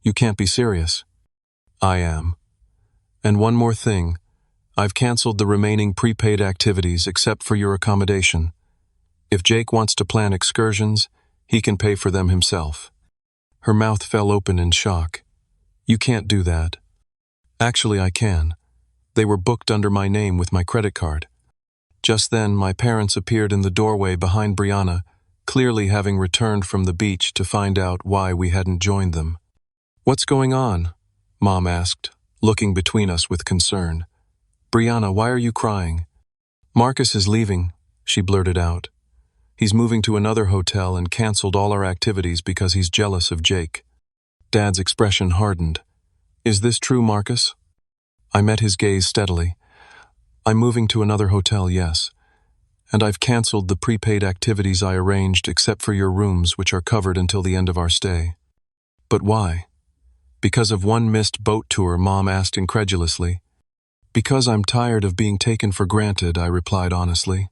You can't be serious. I am. And one more thing. I've canceled the remaining prepaid activities except for your accommodation. If Jake wants to plan excursions, he can pay for them himself. Her mouth fell open in shock. You can't do that. Actually, I can. They were booked under my name with my credit card. Just then, my parents appeared in the doorway behind Brianna, clearly having returned from the beach to find out why we hadn't joined them. "What's going on?" Mom asked, looking between us with concern. "Brianna, why are you crying?" "Marcus is leaving," she blurted out. "He's moving to another hotel and canceled all our activities because he's jealous of Jake." Dad's expression hardened. "Is this true, Marcus?" I met his gaze steadily. "I'm moving to another hotel, yes. And I've canceled the prepaid activities I arranged except for your rooms, which are covered until the end of our stay." "But why?" "Because of one missed boat tour," Mom asked incredulously. "Because I'm tired of being taken for granted," I replied honestly.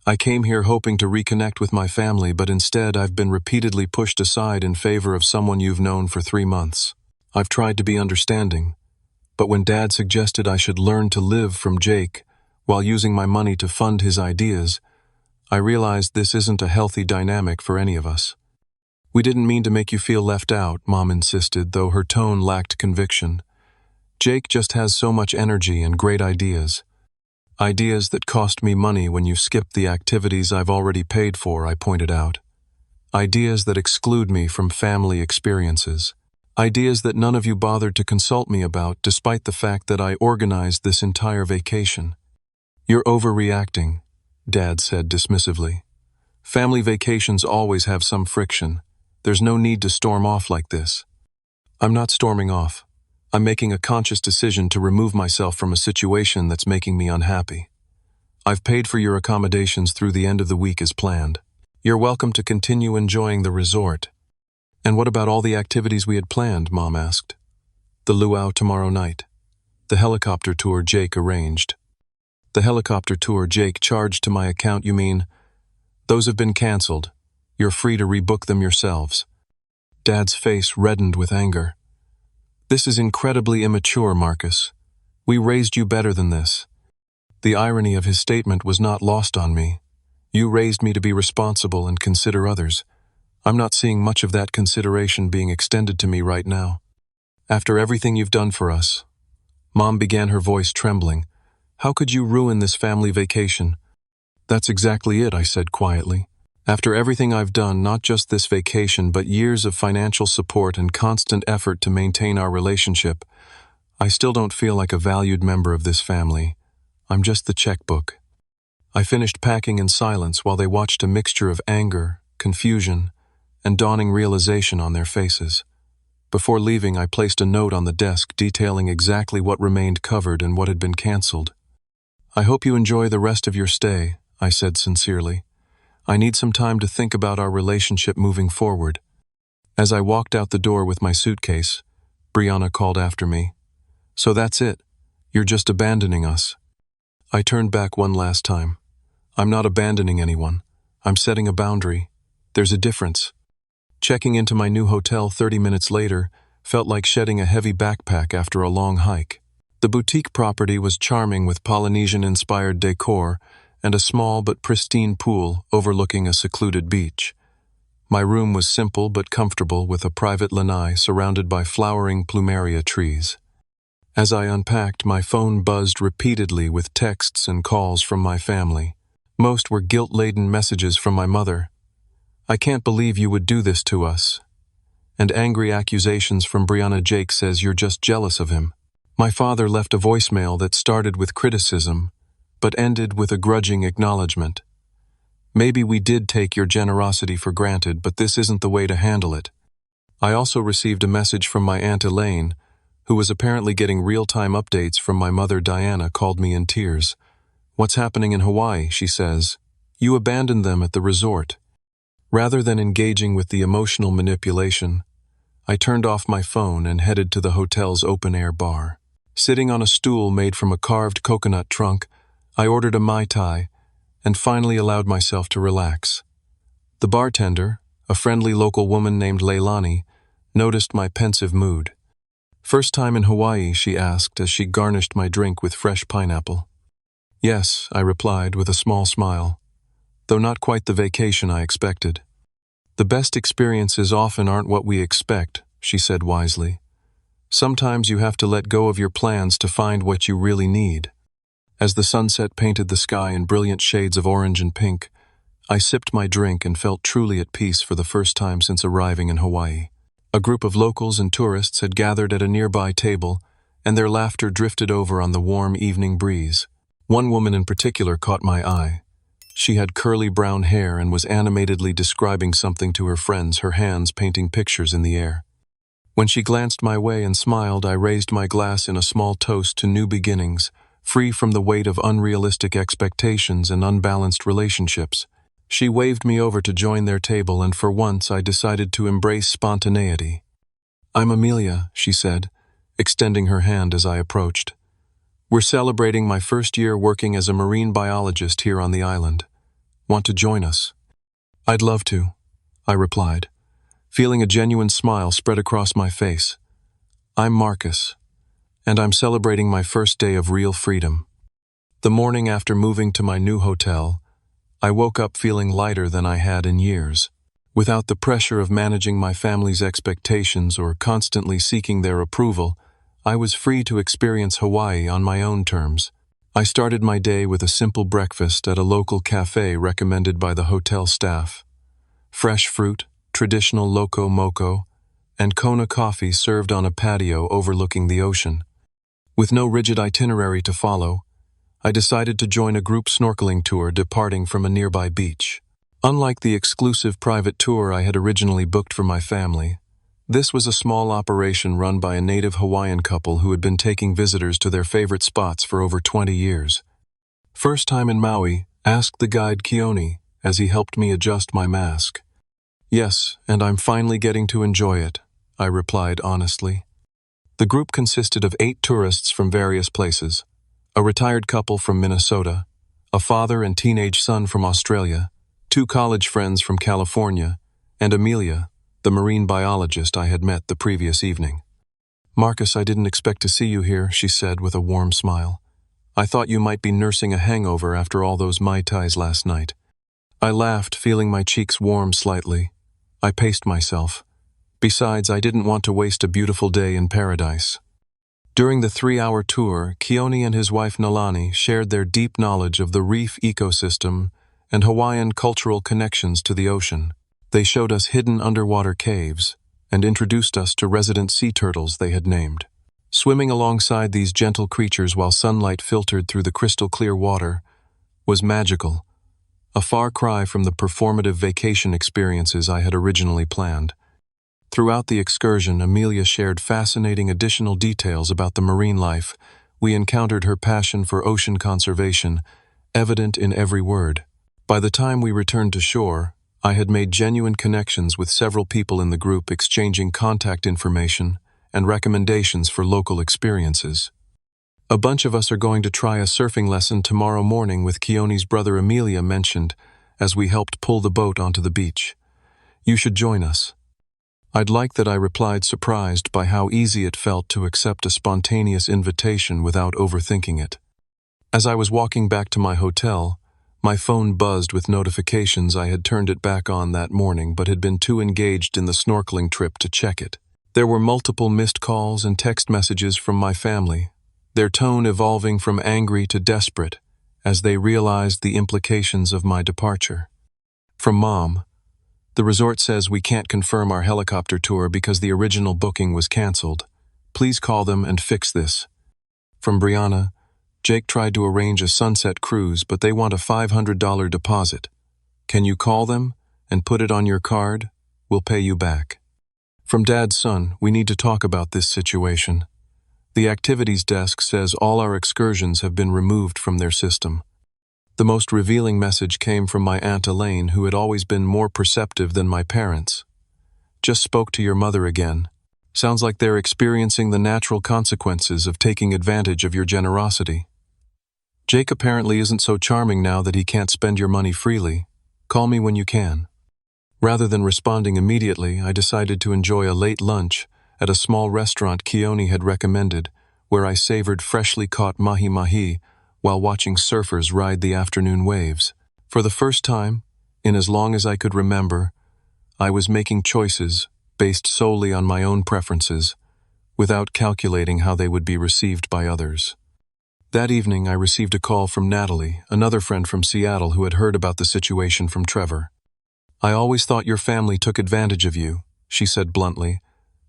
"I came here hoping to reconnect with my family, but instead I've been repeatedly pushed aside in favor of someone you've known for 3 months. I've tried to be understanding, but when Dad suggested I should learn to live from Jake while using my money to fund his ideas, I realized this isn't a healthy dynamic for any of us." "We didn't mean to make you feel left out," Mom insisted, though her tone lacked conviction. "Jake just has so much energy and great ideas. Ideas that cost me money when you skipped the activities I've already paid for," I pointed out. "Ideas that exclude me from family experiences. Ideas that none of you bothered to consult me about, despite the fact that I organized this entire vacation." "You're overreacting," Dad said dismissively. "Family vacations always have some friction. There's no need to storm off like this." "I'm not storming off. I'm making a conscious decision to remove myself from a situation that's making me unhappy. I've paid for your accommodations through the end of the week as planned. You're welcome to continue enjoying the resort." "And what about all the activities we had planned?" Mom asked. "The luau tomorrow night. The helicopter tour Jake arranged." "The helicopter tour Jake charged to my account, you mean?" "Those have been canceled. You're free to rebook them yourselves." Dad's face reddened with anger. "This is incredibly immature, Marcus. We raised you better than this." The irony of his statement was not lost on me. "You raised me to be responsible and consider others. I'm not seeing much of that consideration being extended to me right now. After everything you've done for us." Mom began, her voice trembling. "How could you ruin this family vacation?" "That's exactly it," I said quietly. "After everything I've done, not just this vacation, but years of financial support and constant effort to maintain our relationship, I still don't feel like a valued member of this family. I'm just the checkbook." I finished packing in silence while they watched, a mixture of anger, confusion, and dawning realization on their faces. Before leaving, I placed a note on the desk detailing exactly what remained covered and what had been canceled. "I hope you enjoy the rest of your stay," I said sincerely. "I need some time to think about our relationship moving forward." As I walked out the door with my suitcase, Brianna called after me. "So that's it? You're just abandoning us?" I turned back one last time. "I'm not abandoning anyone. I'm setting a boundary. There's a difference." Checking into my new hotel 30 minutes later felt like shedding a heavy backpack after a long hike. The boutique property was charming, with Polynesian-inspired decor and a small but pristine pool overlooking a secluded beach. My room was simple but comfortable, with a private lanai surrounded by flowering plumeria trees. As I unpacked, my phone buzzed repeatedly with texts and calls from my family. Most were guilt-laden messages from my mother. "I can't believe you would do this to us." And angry accusations from Brianna. "Jake says you're just jealous of him." My father left a voicemail that started with criticism, but ended with a grudging acknowledgement. "Maybe we did take your generosity for granted, but this isn't the way to handle it." I also received a message from my Aunt Elaine, who was apparently getting real-time updates from my mother. Diana called me in tears. "What's happening in Hawaii?" she says. "You abandoned them at the resort." Rather than engaging with the emotional manipulation, I turned off my phone and headed to the hotel's open-air bar. Sitting on a stool made from a carved coconut trunk, I ordered a Mai Tai and finally allowed myself to relax. The bartender, a friendly local woman named Leilani, noticed my pensive mood. "First time in Hawaii?" she asked as she garnished my drink with fresh pineapple. "Yes," I replied with a small smile, though not quite the vacation I expected. "The best experiences often aren't what we expect," she said wisely. Sometimes you have to let go of your plans to find what you really need. As the sunset painted the sky in brilliant shades of orange and pink, I sipped my drink and felt truly at peace for the first time since arriving in Hawaii. A group of locals and tourists had gathered at a nearby table, and their laughter drifted over on the warm evening breeze. One woman in particular caught my eye. She had curly brown hair and was animatedly describing something to her friends, her hands painting pictures in the air. When she glanced my way and smiled, I raised my glass in a small toast to new beginnings, free from the weight of unrealistic expectations and unbalanced relationships. She waved me over to join their table, and for once I decided to embrace spontaneity. "I'm Amelia," she said, extending her hand as I approached. "We're celebrating my first year working as a marine biologist here on the island. Want to join us?" "I'd love to," I replied, feeling a genuine smile spread across my face. "I'm Marcus, and I'm celebrating my first day of real freedom." The morning after moving to my new hotel, I woke up feeling lighter than I had in years. Without the pressure of managing my family's expectations or constantly seeking their approval, I was free to experience Hawaii on my own terms. I started my day with a simple breakfast at a local cafe recommended by the hotel staff. Fresh fruit, traditional loco moco, and Kona coffee served on a patio overlooking the ocean. With no rigid itinerary to follow, I decided to join a group snorkeling tour departing from a nearby beach. Unlike the exclusive private tour I had originally booked for my family, this was a small operation run by a native Hawaiian couple who had been taking visitors to their favorite spots for over 20 years. "First time in Maui?" asked the guide Keone as he helped me adjust my mask. "Yes, and I'm finally getting to enjoy it," I replied honestly. The group consisted of 8 tourists from various places: a retired couple from Minnesota, a father and teenage son from Australia, 2 college friends from California, and Amelia, the marine biologist I had met the previous evening. "Marcus, I didn't expect to see you here," she said with a warm smile. "I thought you might be nursing a hangover after all those Mai Tais last night." I laughed, feeling my cheeks warm slightly. I paced myself. Besides, I didn't want to waste a beautiful day in paradise. During the 3-hour tour, Keone and his wife Nalani shared their deep knowledge of the reef ecosystem and Hawaiian cultural connections to the ocean. They showed us hidden underwater caves and introduced us to resident sea turtles they had named. Swimming alongside these gentle creatures while sunlight filtered through the crystal-clear water was magical, a far cry from the performative vacation experiences I had originally planned. Throughout the excursion, Amelia shared fascinating additional details about the marine life. We encountered her passion for ocean conservation, evident in every word. By the time we returned to shore, I had made genuine connections with several people in the group, exchanging contact information and recommendations for local experiences. "A bunch of us are going to try a surfing lesson tomorrow morning," with Keone's brother Amelia mentioned as we helped pull the boat onto the beach. "You should join us." "I'd like that," I replied, surprised by how easy it felt to accept a spontaneous invitation without overthinking it. As I was walking back to my hotel, my phone buzzed with notifications. I had turned it back on that morning but had been too engaged in the snorkeling trip to check it. There were multiple missed calls and text messages from my family, their tone evolving from angry to desperate as they realized the implications of my departure. From Mom: "The resort says we can't confirm our helicopter tour because the original booking was canceled. Please call them and fix this." From Brianna: "Jake tried to arrange a sunset cruise, but they want a $500 deposit. Can you call them and put it on your card? We'll pay you back." From Dad's son: "We need to talk about this situation. The activities desk says all our excursions have been removed from their system." The most revealing message came from my Aunt Elaine, who had always been more perceptive than my parents. "Just spoke to your mother again. Sounds like they're experiencing the natural consequences of taking advantage of your generosity. Jake apparently isn't so charming now that he can't spend your money freely. Call me when you can." Rather than responding immediately, I decided to enjoy a late lunch at a small restaurant Keone had recommended, where I savored freshly caught mahi-mahi while watching surfers ride the afternoon waves. For the first time, in as long as I could remember, I was making choices based solely on my own preferences, without calculating how they would be received by others. That evening, I received a call from Natalie, another friend from Seattle who had heard about the situation from Trevor. "I always thought your family took advantage of you," she said bluntly,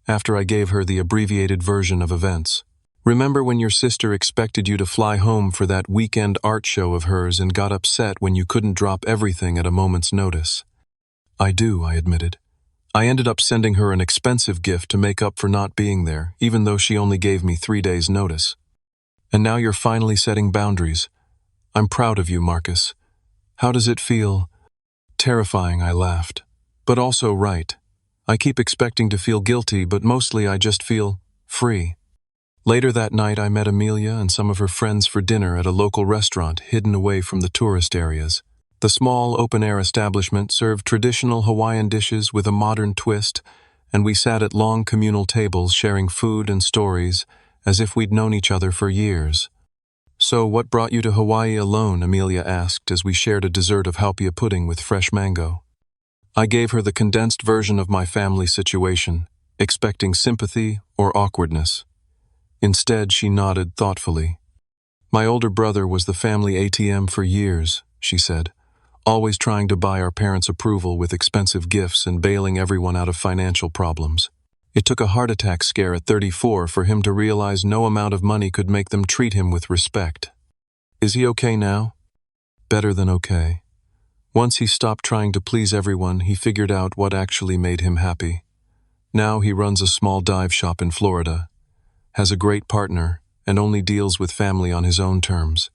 after I gave her the abbreviated version of events. "Remember when your sister expected you to fly home for that weekend art show of hers and got upset when you couldn't drop everything at a moment's notice?" "I do," I admitted. "I ended up sending her an expensive gift to make up for not being there, even though she only gave me 3 days' notice. And now you're finally setting boundaries. I'm proud of you, Marcus. How does it feel?" "Terrifying," I laughed. "But also right. I keep expecting to feel guilty, but mostly I just feel free." Later that night, I met Amelia and some of her friends for dinner at a local restaurant hidden away from the tourist areas. The small, open-air establishment served traditional Hawaiian dishes with a modern twist, and we sat at long communal tables sharing food and stories as if we'd known each other for years. "So, what brought you to Hawaii alone?" Amelia asked as we shared a dessert of haupia pudding with fresh mango. I gave her the condensed version of my family situation, expecting sympathy or awkwardness. Instead, she nodded thoughtfully. "My older brother was the family ATM for years," she said, "always trying to buy our parents' approval with expensive gifts and bailing everyone out of financial problems. It took a heart attack scare at 34 for him to realize no amount of money could make them treat him with respect. Is he okay now?" "Better than okay. Once he stopped trying to please everyone, he figured out what actually made him happy. Now he runs a small dive shop in Florida, has a great partner, and only deals with family on his own terms."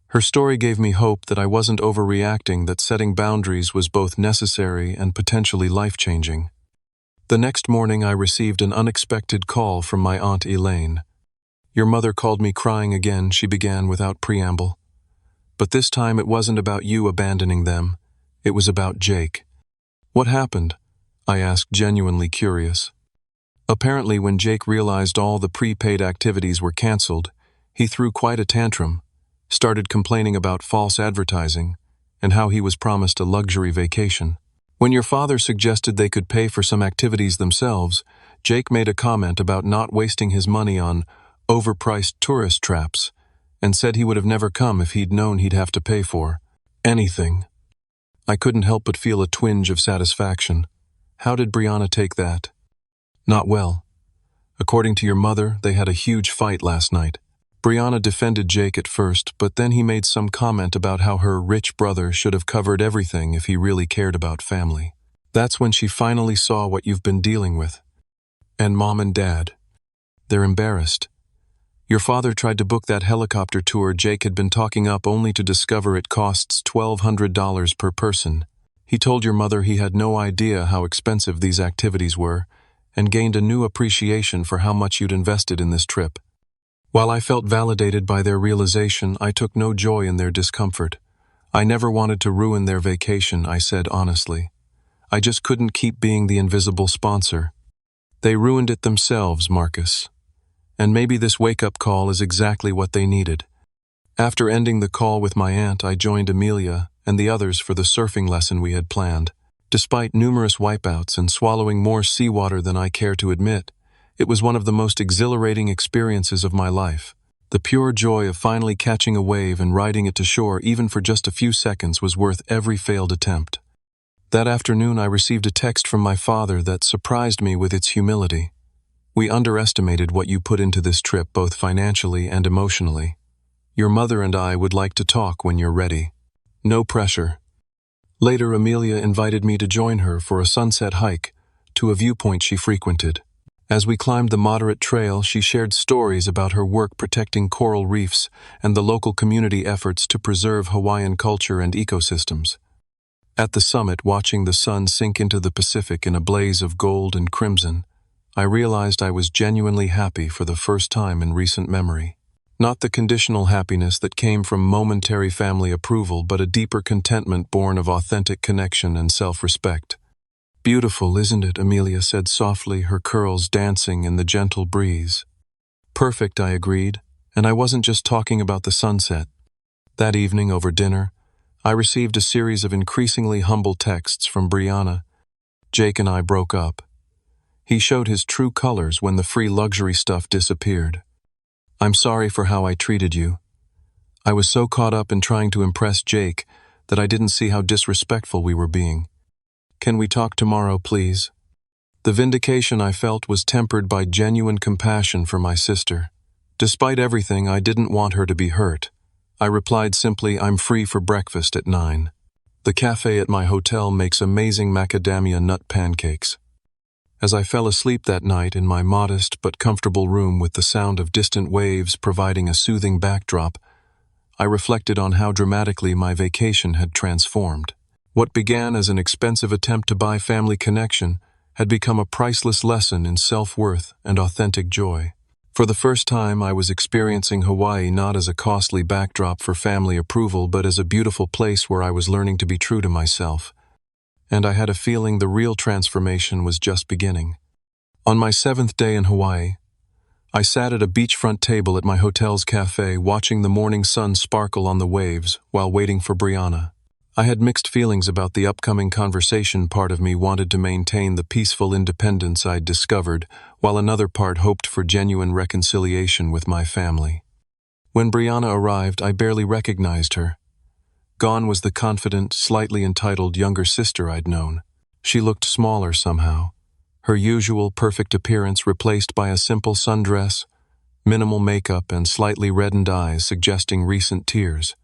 Her story gave me hope that I wasn't overreacting, that setting boundaries was both necessary and potentially life-changing. The next morning, I received an unexpected call from my Aunt Elaine. "Your mother called me crying again," she began without preamble. "But this time it wasn't about you abandoning them. It was about Jake." "What happened?" I asked, genuinely curious. "Apparently, when Jake realized all the prepaid activities were canceled, he threw quite a tantrum, started complaining about false advertising, and how he was promised a luxury vacation. When your father suggested they could pay for some activities themselves, Jake made a comment about not wasting his money on overpriced tourist traps, and said he would have never come if he'd known he'd have to pay for anything." I couldn't help but feel a twinge of satisfaction. "How did Brianna take that?" "Not well. According to your mother, they had a huge fight last night. Brianna defended Jake at first, but then he made some comment about how her rich brother should have covered everything if he really cared about family. That's when she finally saw what you've been dealing with. And Mom and Dad. They're embarrassed. Your father tried to book that helicopter tour Jake had been talking up only to discover it costs $1,200 per person. He told your mother he had no idea how expensive these activities were, and gained a new appreciation for how much you'd invested in this trip. While I felt validated by their realization, I took no joy in their discomfort. I never wanted to ruin their vacation," I said honestly. "I just couldn't keep being the invisible sponsor. They ruined it themselves, Marcus. And maybe this wake-up call is exactly what they needed." After ending the call with my aunt, I joined Amelia and the others for the surfing lesson we had planned. Despite numerous wipeouts and swallowing more seawater than I care to admit, it was one of the most exhilarating experiences of my life. The pure joy of finally catching a wave and riding it to shore, even for just a few seconds, was worth every failed attempt. That afternoon, I received a text from my father that surprised me with its humility. "We underestimated what you put into this trip, both financially and emotionally. Your mother and I would like to talk when you're ready. No pressure." Later, Amelia invited me to join her for a sunset hike to a viewpoint she frequented. As we climbed the moderate trail, she shared stories about her work protecting coral reefs and the local community efforts to preserve Hawaiian culture and ecosystems. At the summit, watching the sun sink into the Pacific in a blaze of gold and crimson, I realized I was genuinely happy for the first time in recent memory. Not the conditional happiness that came from momentary family approval, but a deeper contentment born of authentic connection and self-respect. "Beautiful, isn't it?" Amelia said softly, her curls dancing in the gentle breeze. "Perfect," I agreed, and I wasn't just talking about the sunset. That evening, over dinner, I received a series of increasingly humble texts from Brianna. "Jake and I broke up. He showed his true colors when the free luxury stuff disappeared. "I'm sorry for how I treated you. I was so caught up in trying to impress Jake that I didn't see how disrespectful we were being. Can we talk tomorrow, please?" The vindication I felt was tempered by genuine compassion for my sister. Despite everything, I didn't want her to be hurt. I replied simply, "I'm free for breakfast at 9. The cafe at my hotel makes amazing macadamia nut pancakes." As I fell asleep that night in my modest but comfortable room with the sound of distant waves providing a soothing backdrop, I reflected on how dramatically my vacation had transformed. What began as an expensive attempt to buy family connection had become a priceless lesson in self-worth and authentic joy. For the first time, I was experiencing Hawaii not as a costly backdrop for family approval, but as a beautiful place where I was learning to be true to myself. And I had a feeling the real transformation was just beginning. On my 7th day in Hawaii, I sat at a beachfront table at my hotel's cafe, watching the morning sun sparkle on the waves while waiting for Brianna. I had mixed feelings about the upcoming conversation. Part of me wanted to maintain the peaceful independence I'd discovered, while another part hoped for genuine reconciliation with my family. When Brianna arrived, I barely recognized her. Gone was the confident, slightly entitled younger sister I'd known. She looked smaller somehow, her usual perfect appearance replaced by a simple sundress, minimal makeup, and slightly reddened eyes suggesting recent tears.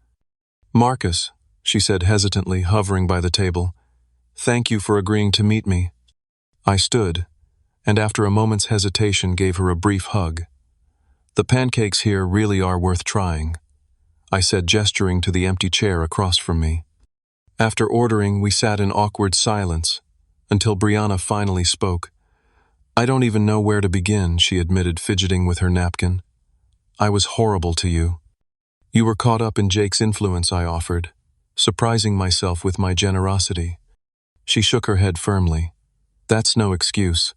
"Marcus," she said hesitantly, hovering by the table, "thank you for agreeing to meet me." I stood, and after a moment's hesitation gave her a brief hug. "The pancakes here really are worth trying," I said, gesturing to the empty chair across from me. After ordering, we sat in awkward silence, until Brianna finally spoke. "I don't even know where to begin," she admitted, fidgeting with her napkin. "I was horrible to you." "You were caught up in Jake's influence," I offered, surprising myself with my generosity. She shook her head firmly. "That's no excuse.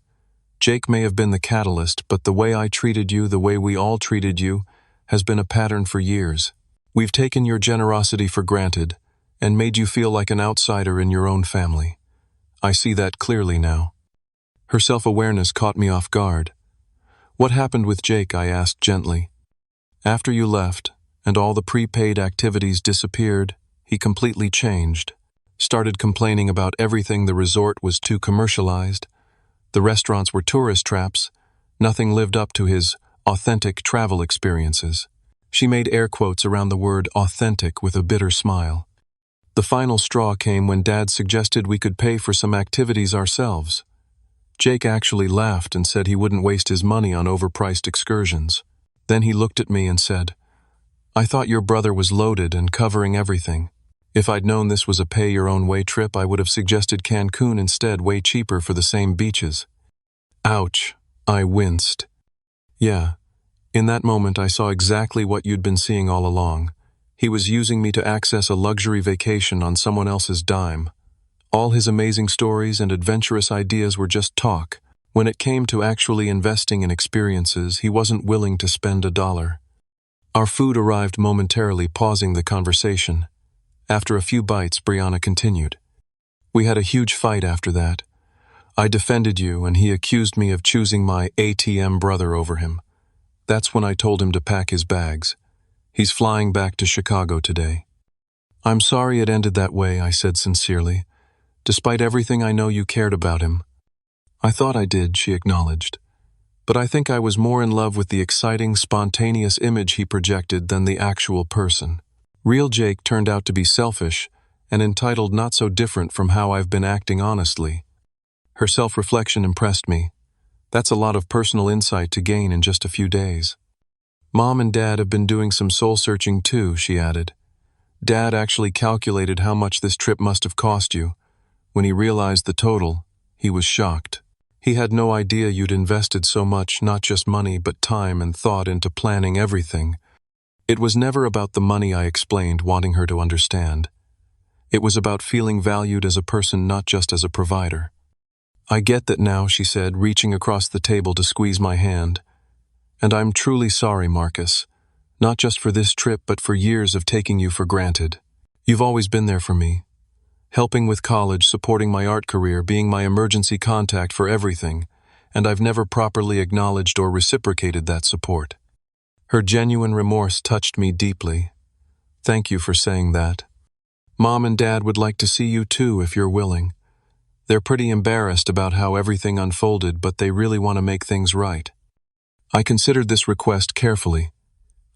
Jake may have been the catalyst, but the way I treated you, the way we all treated you, has been a pattern for years. We've taken your generosity for granted and made you feel like an outsider in your own family. I see that clearly now." Her self-awareness caught me off guard. "What happened with Jake?" I asked gently. "After you left, and all the prepaid activities disappeared, he completely changed. Started complaining about everything. The resort was too commercialized. The restaurants were tourist traps. Nothing lived up to his authentic travel experiences." She made air quotes around the word authentic with a bitter smile. "The final straw came when Dad suggested we could pay for some activities ourselves. Jake actually laughed and said he wouldn't waste his money on overpriced excursions. Then he looked at me and said, 'I thought your brother was loaded and covering everything. If I'd known this was a pay-your-own-way trip, I would have suggested Cancun instead, way cheaper for the same beaches.'" Ouch, I winced. "Yeah, in that moment I saw exactly what you'd been seeing all along. He was using me to access a luxury vacation on someone else's dime. All his amazing stories and adventurous ideas were just talk. When it came to actually investing in experiences, he wasn't willing to spend a dollar." Our food arrived momentarily, pausing the conversation. After a few bites, Brianna continued. "We had a huge fight after that. I defended you, and he accused me of choosing my ATM brother over him. That's when I told him to pack his bags. He's flying back to Chicago today." "I'm sorry it ended that way," I said sincerely. "Despite everything, I know you cared about him." "I thought I did," she acknowledged. "But I think I was more in love with the exciting, spontaneous image he projected than the actual person. Real Jake turned out to be selfish and entitled, not so different from how I've been acting honestly." Her self-reflection impressed me. That's a lot of personal insight to gain in just a few days. "Mom and Dad have been doing some soul-searching too," she added. "Dad actually calculated how much this trip must have cost you. When he realized the total, he was shocked. He had no idea you'd invested so much, not just money, but time and thought into planning everything." "It was never about the money," I explained, wanting her to understand. "It was about feeling valued as a person, not just as a provider." "I get that now," she said, reaching across the table to squeeze my hand. "And I'm truly sorry, Marcus. Not just for this trip, but for years of taking you for granted. You've always been there for me, helping with college, supporting my art career, being my emergency contact for everything. and I've never properly acknowledged or reciprocated that support. Her genuine remorse touched me deeply. Thank you for saying that. Mom and Dad would like to see you too if you're willing. They're pretty embarrassed about how everything unfolded, but they really want to make things right. I considered this request carefully.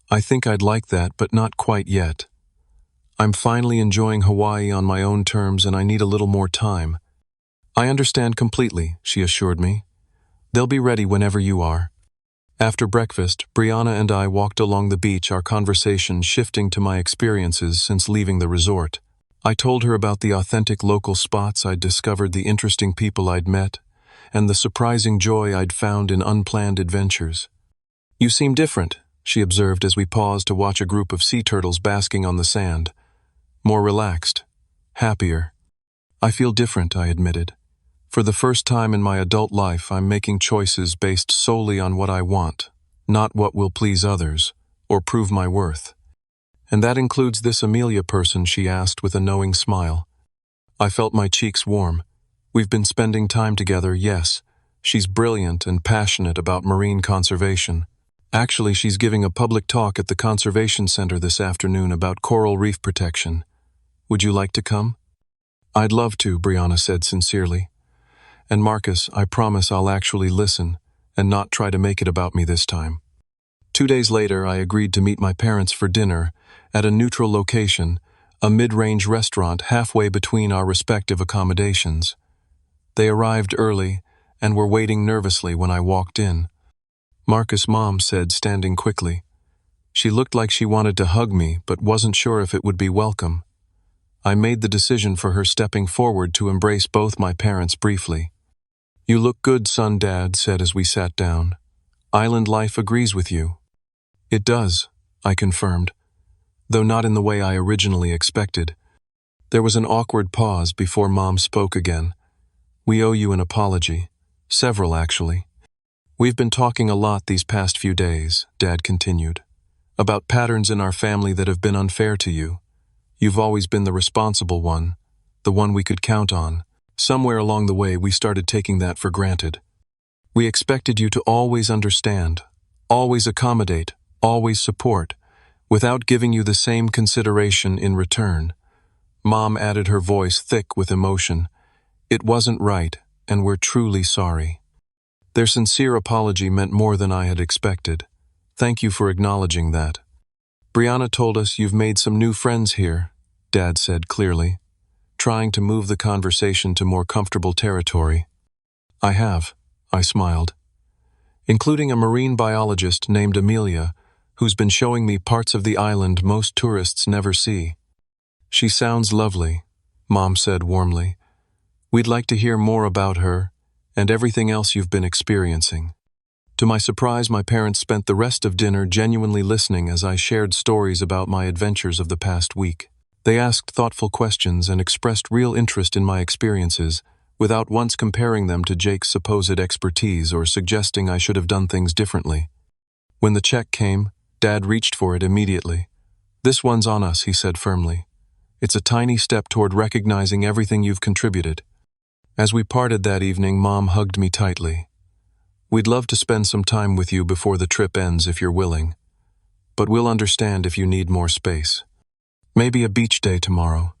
I think I'd like that, but not quite yet. I'm finally enjoying Hawaii on my own terms and I need a little more time. I understand completely, she assured me. They'll be ready whenever you are. After breakfast, Brianna and I walked along the beach, our conversation shifting to my experiences since leaving the resort. I told her about the authentic local spots I'd discovered, the interesting people I'd met, and the surprising joy I'd found in unplanned adventures. You seem different, she observed as we paused to watch a group of sea turtles basking on the sand. More relaxed, happier. I feel different, I admitted. For the first time in my adult life, I'm making choices based solely on what I want, not what will please others or prove my worth. And that includes this Amelia person, she asked with a knowing smile. I felt my cheeks warm. We've been spending time together, yes. She's brilliant and passionate about marine conservation. Actually, she's giving a public talk at the Conservation Center this afternoon about coral reef protection. Would you like to come? I'd love to, Brianna said sincerely. And Marcus, I promise I'll actually listen and not try to make it about me this time. 2 days later, I agreed to meet my parents for dinner at a neutral location, a mid-range restaurant halfway between our respective accommodations. They arrived early and were waiting nervously when I walked in. Marcus' mom said, standing quickly. She looked like she wanted to hug me, but wasn't sure if it would be welcome. I made the decision for her, stepping forward to embrace both my parents briefly. You look good, son, Dad said as we sat down. Island life agrees with you. It does, I confirmed, though not in the way I originally expected. There was an awkward pause before Mom spoke again. We owe you an apology. Several, actually. We've been talking a lot these past few days, Dad continued, about patterns in our family that have been unfair to you. You've always been the responsible one, the one we could count on. Somewhere along the way, we started taking that for granted. We expected you to always understand, always accommodate, always support, without giving you the same consideration in return. Mom added, her voice thick with emotion. It wasn't right, and we're truly sorry. Their sincere apology meant more than I had expected. Thank you for acknowledging that. Brianna told us you've made some new friends here, Dad said clearly, trying to move the conversation to more comfortable territory. I have, I smiled, including a marine biologist named Amelia, who's been showing me parts of the island most tourists never see. She sounds lovely, Mom said warmly. We'd like to hear more about her and everything else you've been experiencing. To my surprise, my parents spent the rest of dinner genuinely listening as I shared stories about my adventures of the past week. They asked thoughtful questions and expressed real interest in my experiences, without once comparing them to Jake's supposed expertise or suggesting I should have done things differently. When the check came, Dad reached for it immediately. This one's on us, he said firmly. It's a tiny step toward recognizing everything you've contributed. As we parted that evening, Mom hugged me tightly. We'd love to spend some time with you before the trip ends if you're willing, but we'll understand if you need more space. Maybe a beach day tomorrow.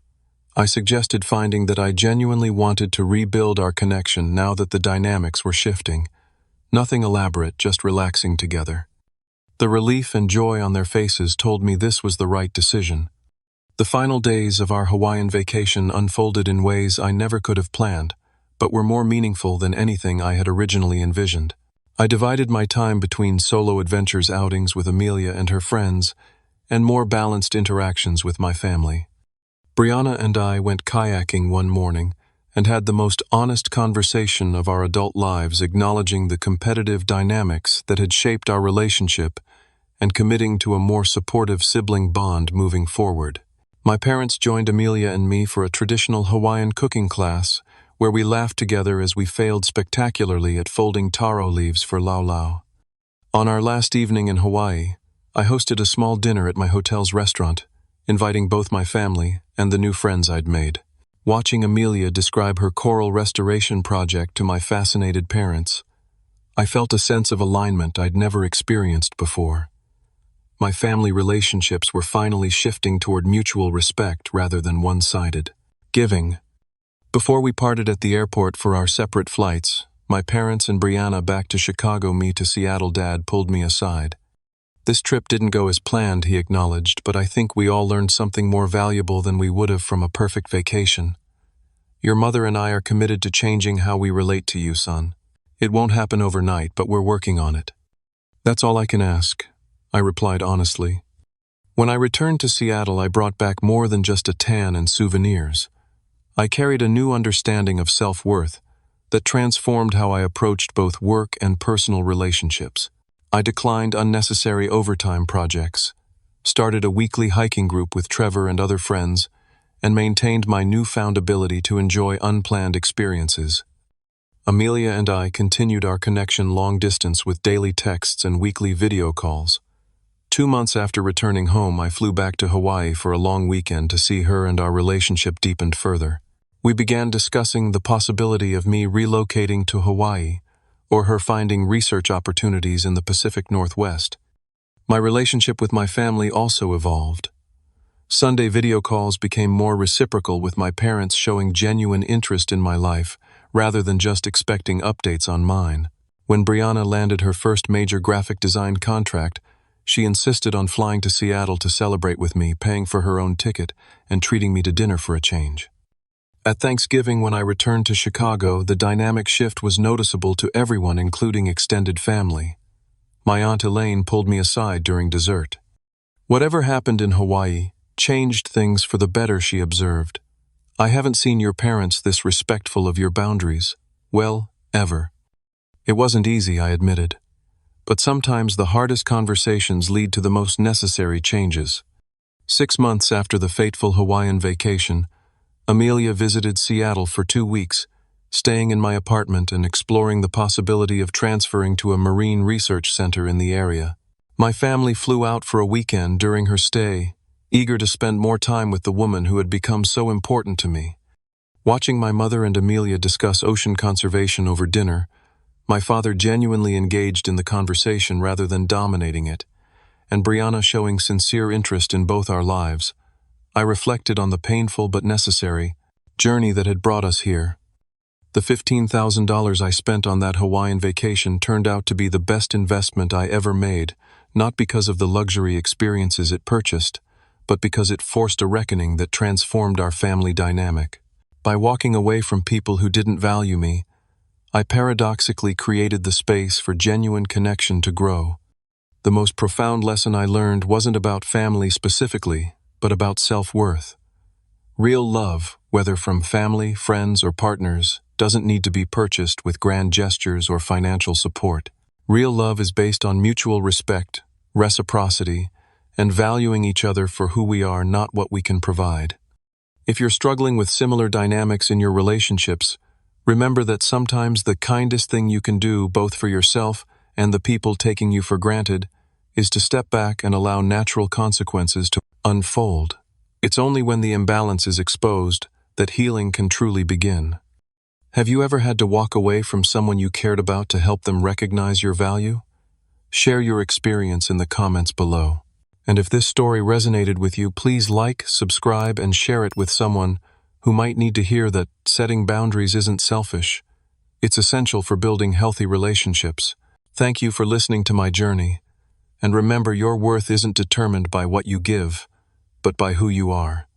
I suggested, finding that I genuinely wanted to rebuild our connection now that the dynamics were shifting. Nothing elaborate, just relaxing together. The relief and joy on their faces told me this was the right decision. The final days of our Hawaiian vacation unfolded in ways I never could have planned, but were more meaningful than anything I had originally envisioned. I divided my time between solo adventures, outings with Amelia and her friends, and more balanced interactions with my family. Brianna and I went kayaking one morning and had the most honest conversation of our adult lives, acknowledging the competitive dynamics that had shaped our relationship and committing to a more supportive sibling bond moving forward. My parents joined Amelia and me for a traditional Hawaiian cooking class, where we laughed together as we failed spectacularly at folding taro leaves for laulau. On our last evening in Hawaii, I hosted a small dinner at my hotel's restaurant, inviting both my family and the new friends I'd made. Watching Amelia describe her coral restoration project to my fascinated parents, I felt a sense of alignment I'd never experienced before. My family relationships were finally shifting toward mutual respect rather than one-sided. Giving. Before we parted at the airport for our separate flights, my parents and Brianna back to Chicago, me to Seattle, Dad pulled me aside. This trip didn't go as planned, he acknowledged, but I think we all learned something more valuable than we would have from a perfect vacation. Your mother and I are committed to changing how we relate to you, son. It won't happen overnight, but we're working on it. That's all I can ask, I replied honestly. When I returned to Seattle, I brought back more than just a tan and souvenirs. I carried a new understanding of self-worth that transformed how I approached both work and personal relationships. I declined unnecessary overtime projects, started a weekly hiking group with Trevor and other friends, and maintained my newfound ability to enjoy unplanned experiences. Amelia and I continued our connection long distance with daily texts and weekly video calls. 2 months after returning home, I flew back to Hawaii for a long weekend to see her, and our relationship deepened further. We began discussing the possibility of me relocating to Hawaii, or her finding research opportunities in the Pacific Northwest. My relationship with my family also evolved. Sunday video calls became more reciprocal, with my parents showing genuine interest in my life, rather than just expecting updates on mine. When Brianna landed her first major graphic design contract, she insisted on flying to Seattle to celebrate with me, paying for her own ticket and treating me to dinner for a change. At Thanksgiving, when I returned to Chicago, the dynamic shift was noticeable to everyone, including extended family. My Aunt Elaine pulled me aside during dessert. Whatever happened in Hawaii changed things for the better, she observed. I haven't seen your parents this respectful of your boundaries, well, ever. It wasn't easy, I admitted. But sometimes the hardest conversations lead to the most necessary changes. 6 months after the fateful Hawaiian vacation, Amelia visited Seattle for 2 weeks, staying in my apartment and exploring the possibility of transferring to a marine research center in the area. My family flew out for a weekend during her stay, eager to spend more time with the woman who had become so important to me. Watching my mother and Amelia discuss ocean conservation over dinner, my father genuinely engaged in the conversation rather than dominating it, and Brianna showing sincere interest in both our lives, I reflected on the painful but necessary journey that had brought us here. The $15,000 I spent on that Hawaiian vacation turned out to be the best investment I ever made, not because of the luxury experiences it purchased, but because it forced a reckoning that transformed our family dynamic. By walking away from people who didn't value me, I paradoxically created the space for genuine connection to grow. The most profound lesson I learned wasn't about family specifically, but about self-worth. Real love, whether from family, friends, or partners, doesn't need to be purchased with grand gestures or financial support. Real love is based on mutual respect, reciprocity, and valuing each other for who we are, not what we can provide. If you're struggling with similar dynamics in your relationships, remember that sometimes the kindest thing you can do, both for yourself and the people taking you for granted, is to step back and allow natural consequences to unfold. It's only when the imbalance is exposed that healing can truly begin. Have you ever had to walk away from someone you cared about to help them recognize your value? Share your experience in the comments below. And if this story resonated with you, please like, subscribe, and share it with someone who might need to hear that setting boundaries isn't selfish. It's essential for building healthy relationships. Thank you for listening to my journey. And remember, your worth isn't determined by what you give, but by who you are.